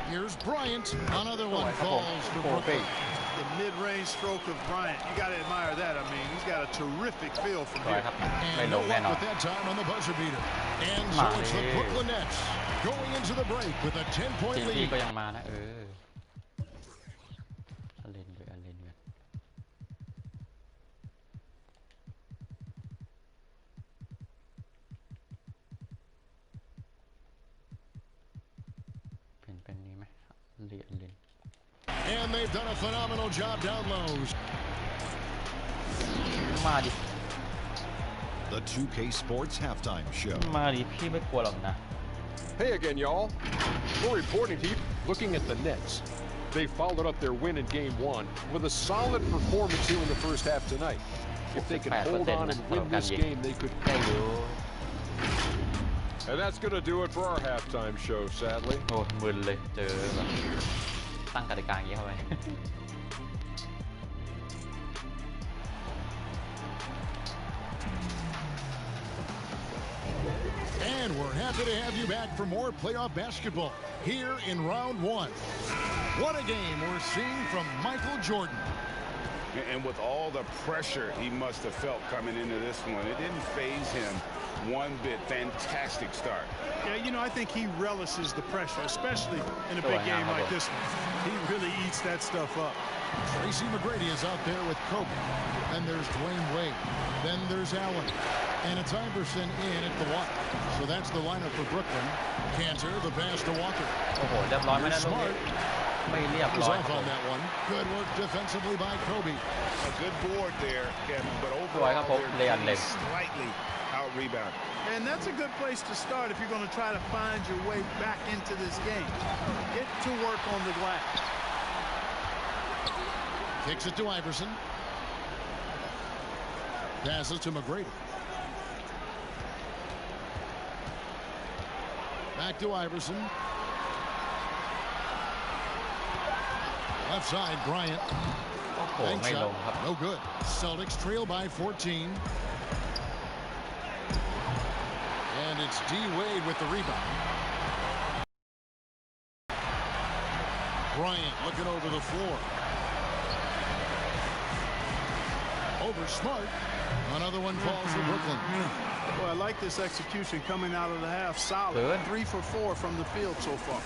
Here's Bryant. Another one falls for Brooklyn. The mid-range stroke of Bryant, you got to admire that. I mean, he's got a terrific feel from here. And no luck with that time on the buzzer beater. And so it's the Brooklyn Nets going into the break with a 10-point lead. ก็ยังมานะอเลนเลยเป็นนี้ไหมอเลน And they've done a phenomenal job down low. มาดิ The 2K Sports Halftime Show. มาดิพี่ไม่กลัวหรอกนะ Hey again, y'all. We're reporting to you, looking at the Nets. They followed up their win in Game 1 with a solid performance here in the first half tonight. If they could hold on and win this game, they could. And that's going to do it for our halftime show, sadly. โอ้มึนเลยเจอแบบตั้งกติกาอย่างนี้เข้าไป And we're happy to have you back for more playoff basketball here in round 1. What a game we're seeing from Michael Jordan. And with all the pressure he must have felt coming into this one, it didn't faze him one bit. Fantastic start. Yeah, you know, I think he relishes the pressure, especially in a big game like this one. He really eats that stuff up. Tracy McGrady is out there with Kobe. Then there's Dwayne Wade. Then there's Allen. And it's Iverson in at the one. So that's the lineup for Brooklyn. Cantor, the pass to Walker. โอ้โหเรียบร้อยไม่ได้ลูกนี้ไม่เรียบ Was ร้อย off on that one. Good work defensively by Kobe. A good board there, Kevin, but overall they're slightly out-rebounded. And that's a good place to start if you're going to try to find your way back into this game. Get to work on the glass. Kicks it to Iverson. Passes to McGrady. Back to Iverson. Left side, Bryant. Bank shot, no good. Celtics trail by 14. And it's D. Wade with the rebound. Bryant looking over the floor. Over Smart. Another one falls for Brooklyn. Boy, I like this execution coming out of the half. Solid. Good. 3 for 4 from the field so far.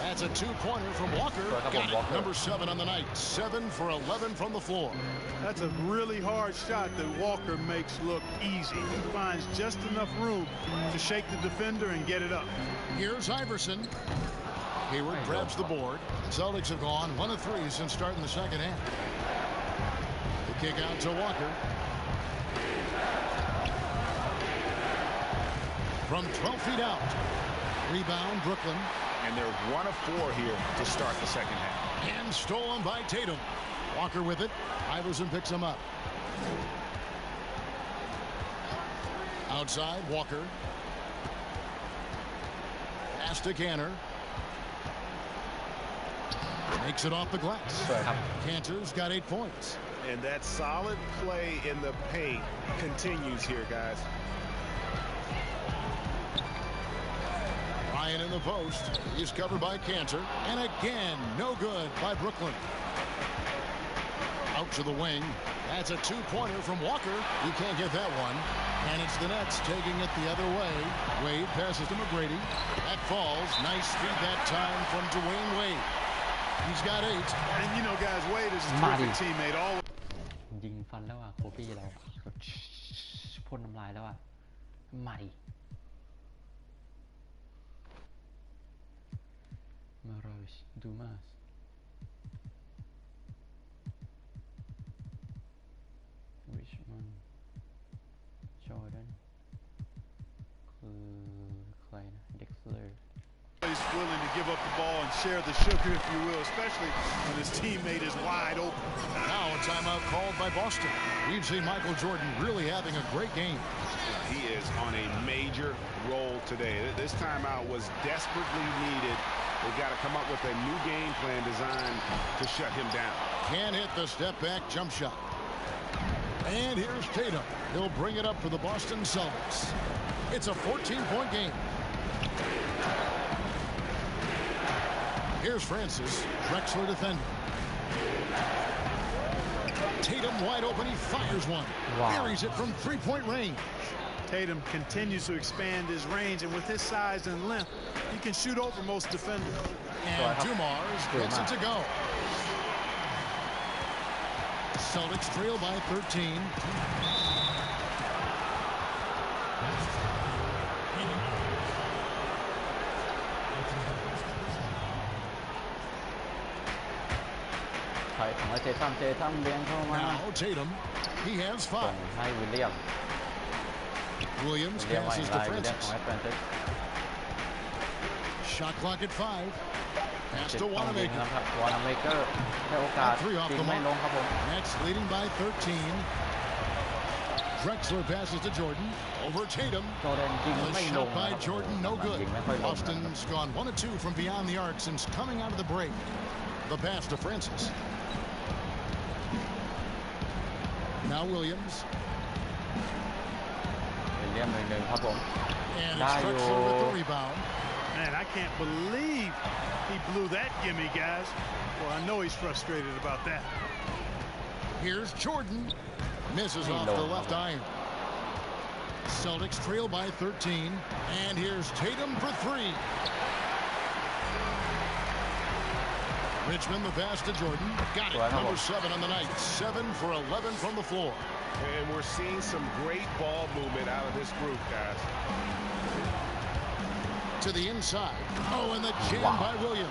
That's a two-pointer from Walker. Got it. Number 7 on the night. 7 for 11 from the floor. That's a really hard shot that Walker makes look easy. He finds just enough room to shake the defender and get it up. Here's Iverson. Hayward grabs the board. Celtics have gone 1 of 3 since starting the second half. The kick out to Walker. From 12 feet out. Rebound, Brooklyn. And they're 1 of 4 here to start the second half. And stolen by Tatum. Walker with it. Iverson picks him up. Outside, Walker. Pass to Cantor. Makes it off the glass. Cantor's got 8 points. And that solid play in the paint continues here, guys. Ryan in the post. He's covered by Cantor. And again, no good by Brooklyn. Out to the wing. That's a 2-pointer from Walker. You can't get that one. And it's the Nets taking it the other way. Wade passes to McGrady. That falls. Nice feed that time from Dwayne Wade. He's got 8. And you know, guys, Wade is a terrific teammate. Always. ยิงฟันแล้วอ่ะโคบี้เราพ่นน้ำลายแล้วอ่ะมาดิมาโรชดูมาสริชมอนด์จอร์แดนคือใครนะเด็กซ์เลอร์ Plays willing to give up the ball and share the sugar, if you will, especially when his teammate is wide open. Now a timeout called by Boston. We've seen Michael Jordan really having a great game. He is on a major roll today. This timeout was desperately needed. They've got to come up with a new game plan designed to shut him down. Can't hit the step-back jump shot. And here's Tatum. He'll bring it up for the Boston Celtics. It's a 14-point game. Here's Francis. Drexler defending. Tatum wide open. He fires one. Buries it from three-point range. Tatum continues to expand his range, and with his size and length, he can shoot over most defenders. And Dumars gets it to go. Celtics trail by 13. Now Tatum, he has 5. Williams passes to Francis. Shot clock at 5. Pass to Wanamaker. 3 off the mark. Nets leading by 13. Drexler passes to Jordan. Over Tatum. The shot by Jordan, no good. Boston's gone 1 of 2 from beyond the arc since coming out of the break. The pass to Francis. Now Williams. And it's Drexler with the rebound. Man, I can't believe he blew that gimme, guys. Well, I know he's frustrated about that. Here's Jordan. Misses off the left iron. Celtics trail by 13. And here's Tatum for 3. Richmond the pass to Jordan. Got it. Number 7 on the night. 7 for 11 from the floor. And we're seeing some great ball movement out of this group, guys. To the inside. Oh, and the jam by Williams.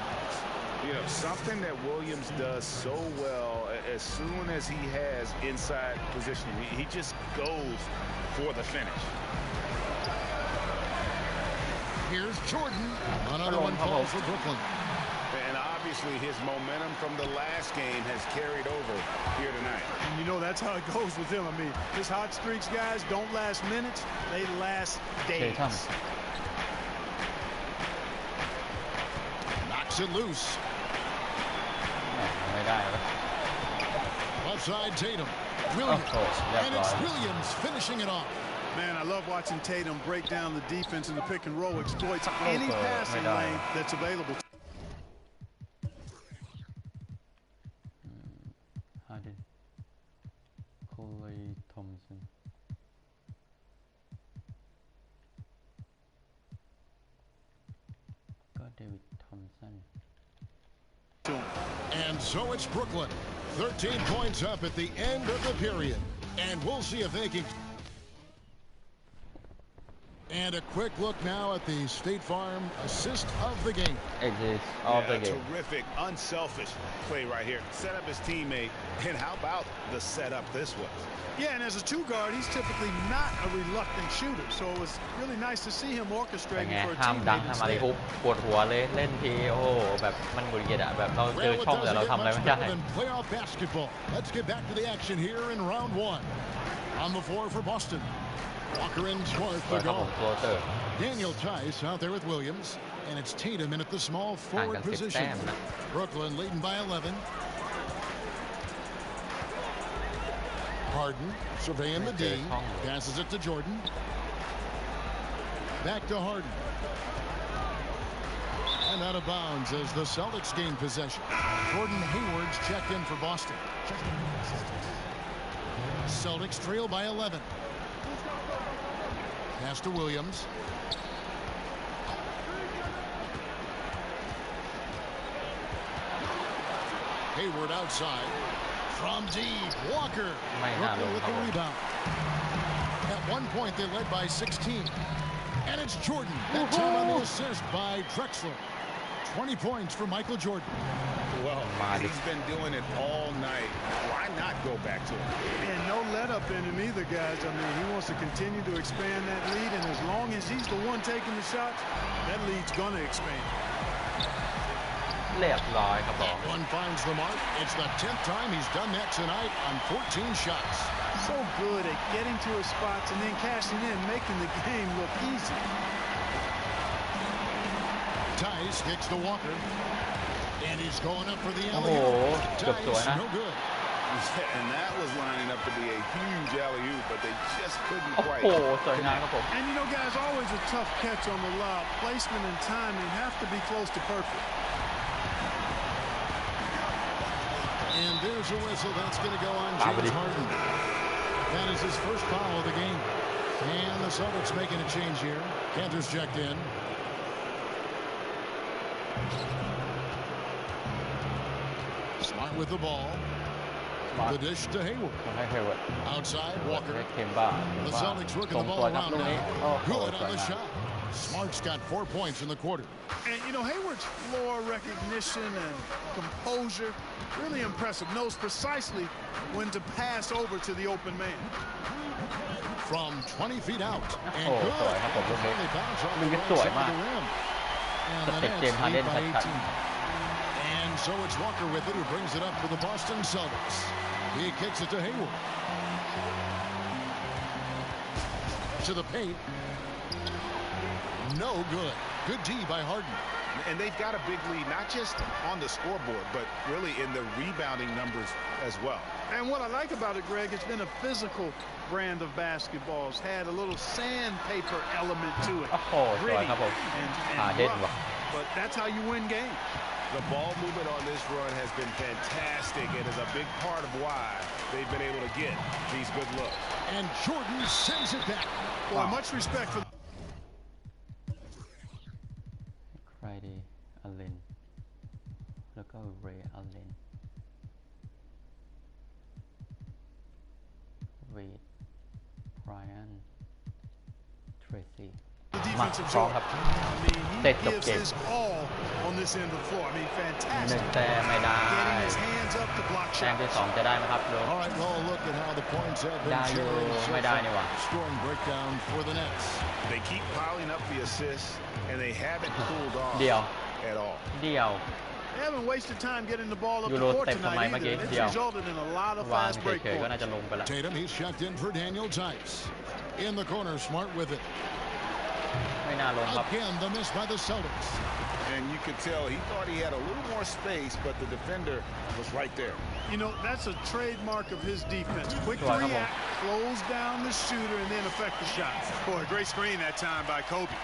You know, something that Williams does so well, as soon as he has inside position, he just goes for the finish. Here's Jordan. Another one falls for Brooklyn. And obviously his momentum from the last game has carried over here tonight. And you know, that's how it goes with him. I mean, his hot streaks, guys, don't last minutes. They last days. Knocks it loose. Left side Tatum. Williams. And it's Williams finishing it off. Man, I love watching Tatum break down the defense in the pick and roll, exploits any passing lane that's available. And so it's Brooklyn. 13 points up at the end of the period. And we'll see if they can. And a quick look now at the State Farm assist of the game. Terrific, unselfish play right here. Set up his teammate. And how about the setup this was? Yeah, and as a 2-guard, he's typically not a reluctant shooter. So it was really nice to see him orchestrating for a teammate instead. Playoff basketball. Let's get back to the action here in round 1. On the floor for Boston. Walker and Smart for goal. Daniel Tice out there with Williams. And it's Tatum in at the small forward position. Brooklyn leading by 11. Harden surveying the D. Passes it to Jordan. Back to Harden. And out of bounds as the Celtics gain possession. Gordon Hayward's checked in for Boston. Celtics trail by 11. Pass to Williams. Hayward outside. From deep, Walker. Brooklyn with the rebound. At one point, they led by 16. And it's Jordan. That time on the assist by Drexler. 20 points for Michael Jordan. Well, he's been doing it all night. Why not go back to him? And no let up in him either, guys. I mean, he wants to continue to expand that lead, and as long as he's the one taking the shots, that lead's going to expand. เรียบร้อยครับผม That one finds the mark. It's the 10th time he's done that tonight on 14 shots. So good at getting to his spots and then cashing in, making the game look easy. Tice kicks to Walker. And he's going up for the โอ้โห alley-oop. เกือบสวย Tice, นะ no good. And that was lining up to be a huge alley-oop, but they just couldn't โอ้ quite. โหสวยงามครับผม And you know, guys, always a tough catch on the lob. Placement and timing have to be close to perfect. And there's a whistle. That's going to go on James Harden. That is his first foul of the game. And the Celtics making a change here. Cantor's checked in. Smart with the ball. The dish to Hayward. Outside, Walker. The Celtics working the ball around now. Good on the shot. Smart's got 4 points in the quarter. And, you know, Hayward's floor recognition and composure, really impressive. Knows precisely when to pass over to the open man. From 20 feet out. And โอ้ good. สวยครับผมลูกนี้ They bounce off ลู the กนี้ right สวย side มา of ก the rim. And ส the เต็ปเจม Nets ส์ฮาร์เด lead น by ชัด 18. And so it's Walker with it who brings it up for the Boston Celtics. He kicks it to Hayward. To the paint. No good. Good D by Harden. And they've got a big lead, not just on the scoreboard, but really in the rebounding numbers as well. And what I like about it, Greg, it's been a physical brand of basketball. It's had a little sandpaper element to it. โอ้โหสวย Gritty ครับผม and ฮาร์เดน rough. ว่ะ But that's how you win games. The ball movement on this run has been fantastic and is a big part of why they've been able to get these good looks. And Jordan sends it back. Boy, much respect for ใครดีอเลนแล้วก็เรย์อเลนเวดไบรอันเทรซี่ the มา defensive พร้อม zone. ครับ I mean, he เสร็จจบ gives เกม his all on this end of the floor. I mean, หนึ่ง fantastic. แต้มไม่ได้ Getting his hands up to block แต้มที่ shots. 2จะได้ไหมครับลุง All right, well, look at how the points have been ได้อยู่ sharing so ไม่ได้ far. นี่หว่า Scoring breakdown for the Nets. They keep piling up the assists, and they haven't cooled off เดียว at all. เดียว They haven't wasted time getting the ball up You the know, court step tonight my either. game, It's yeah. resulted in a lot of วาง fast break เฉยๆก็น่า points. จะลงไปแล้ว Tatum, he's checked in for Daniel Tice. In the corner, Smart with it. ไม่น่าลงครับ Again, the miss by the Celtics. And you could tell he thought he had a little more space, but the defender was right there. You know, that's a trademark of his defense. Quick to Right, come on. react, close down the shooter, and then affect the shot. Boy, great screen that time by Kobe.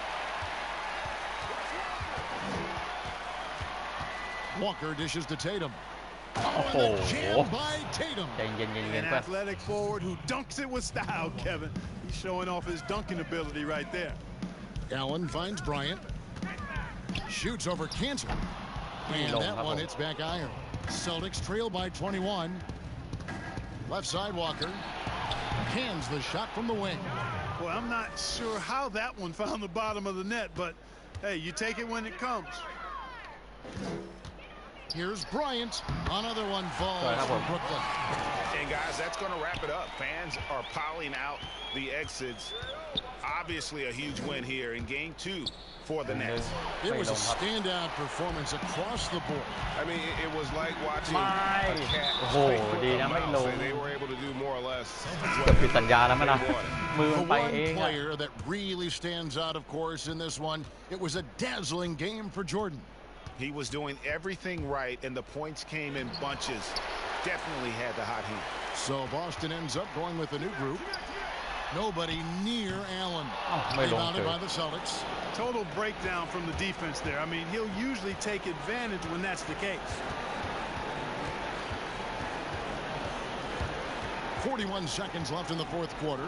Walker dishes to Tatum. Oh, and the jam by Tatum. ใจเย็นๆ An เพื่อน athletic forward who dunks it with style, Kevin. He's showing off his dunking ability right there. Allen finds Bryant. Shoots over Cantor. And that one hits back iron. Celtics trail by 21. Left side, Walker. Cans the shot from the wing. Well, I'm not sure how that one found the bottom of the net, but hey, you take it when it comes. Here's Bryant. Another one falls for Brooklyn. And guys, that's going to wrap it up. Fans are piling out the exits. Obviously a huge win here in game 2 for the Nets. It was a standout performance across the board. I mean, it was like watching ไม่ a cat โอ้โห fight with ดี a นะไม่ล mouse, ง and they were able to do more or less เกือบผิดสัญญาแล้วมั้ยนะ they wanted. มือมัน The ไป one เองอะ player that really stands out, of course, in this one, it was a dazzling game for Jordan. He was doing everything right, and the points came in bunches. Definitely had the hot heat. So Boston ends up going with a new group. Nobody near Allen. ไม่ลง Rebounded เฉย by the Celtics. Total breakdown from the defense there. I mean, he'll usually take advantage when that's the case. 41 seconds left in the fourth quarter.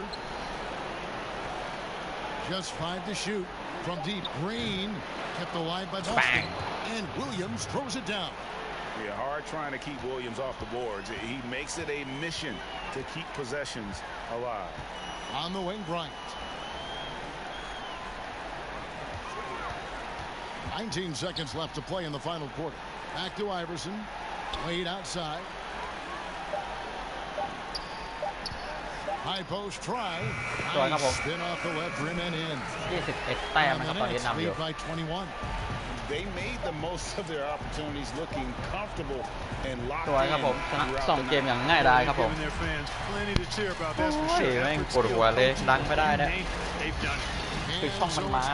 Just 5 to shoot. From deep, Green kept alive by Boston. Bang. And Williams throws it down. Yeah, hard trying to keep Williams off the boards. He makes it a mission to keep possessions alive. On the wing, Bryant. 19 seconds left to play in the final quarter. Back to Iverson. Laid outside. High post try. Nice spin off the left rim and in. 21 แต้ม And นะค the รับตอนนี้ Nets นำอยู่ lead by 21. They made the most of their opportunities, looking comfortable and locked สวยครับ in ผมชนะ throughout 2 the เกม night. อย่างง่ายดายครับผม Giving their fans plenty to cheer about. That's for โอ้ย sure. แม่ง Effort, ปวด skill, หัวเลย coaching, ดังไม่ได้นะ they've done it. คือช่องมันมา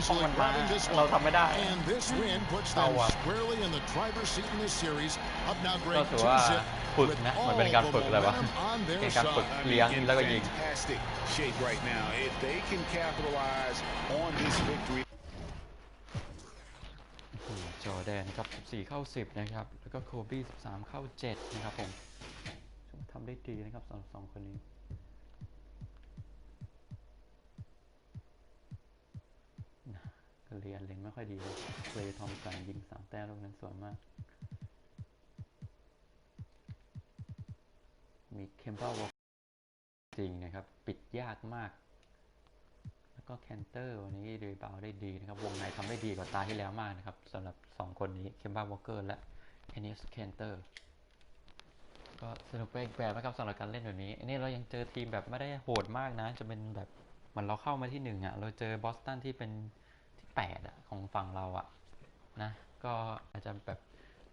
ช่องมันมา เราทำไม่ได้ And this win puts เอา them อะ squarely in the driver's seat in this series. Up now ก็ great ถือว่า 2-zip ฝึก with นะเหมือน all เป็นการ the ฝึกเลยวะ momentum on เป็น their การฝึก side. เลี้ยง In แล้วก็ยิง fantastic shape right now. If they can capitalize on this victory. จอร์แดนครับ14เข้า10นะครับแล้วก็โคบี้13เข้า7นะครับผมทำได้ดีนะครับสำหรับ2คนนี้ก็เล็งไม่ค่อยดีเลยเคลย์ทอมสันยิง3แต้มลูกนั้นสวยมากมีเคมเบอร์วอลจริงนะครับปิดยากมากแล้วก็แคนเตอร์วันนี้รีบาวได้ดีนะครับวงในทำได้ดีกว่าตาที่แล้วมากนะครับสำหรับ2คนนี้เคมเบอร์วอลเกอร์และเอเนสแคนเตอร์ก็สนุกไปอีกแบบนะครับสำหรับการเล่นแบบนี้อันนี้เรายังเจอทีมแบบไม่ได้โหดมากนะจะเป็นแบบเหมือนเราเข้ามาที่1อ่ะเราเจอบอสตันที่เป็นที่8อ่ะของฝั่งเราอ่ะนะก็อาจจะแบบ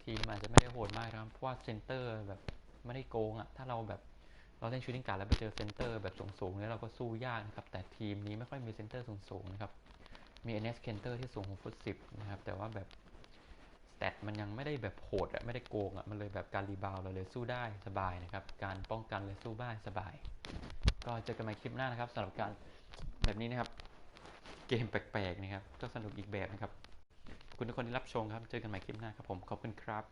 ทีมอาจจะไม่ได้โหดมากนะครับเพราะว่าเซนเตอร์แบบไม่ได้โกงอ่ะถ้าเราแบบเราเล่นชูตติ้งการ์ดแล้วไปเจอเซนเตอร์แบบสูงๆแล้วเราก็สู้ยากนะครับแต่ทีมนี้ไม่ค่อยมีเซนเตอร์สูงๆนะครับมีเอเนสแคนเตอร์ที่สูง6 ฟุต 10นะครับแต่ว่าแบบสแตทมันยังไม่ได้แบบโหดอะไม่ได้โกงอะมันเลยแบบการรีบาวเราเลยสู้ได้สบายนะครับการป้องกันเลยสู้ได้สบายก็เจอกันใหม่คลิปหน้านะครับสำหรับการแบบนี้นะครับเกมแปลกๆนะครับก็สนุกอีกแบบนะครับขอบคุณทุกคนที่รับชมครับเจอกันใหม่คลิปหน้าครับผมขอบคุณครับ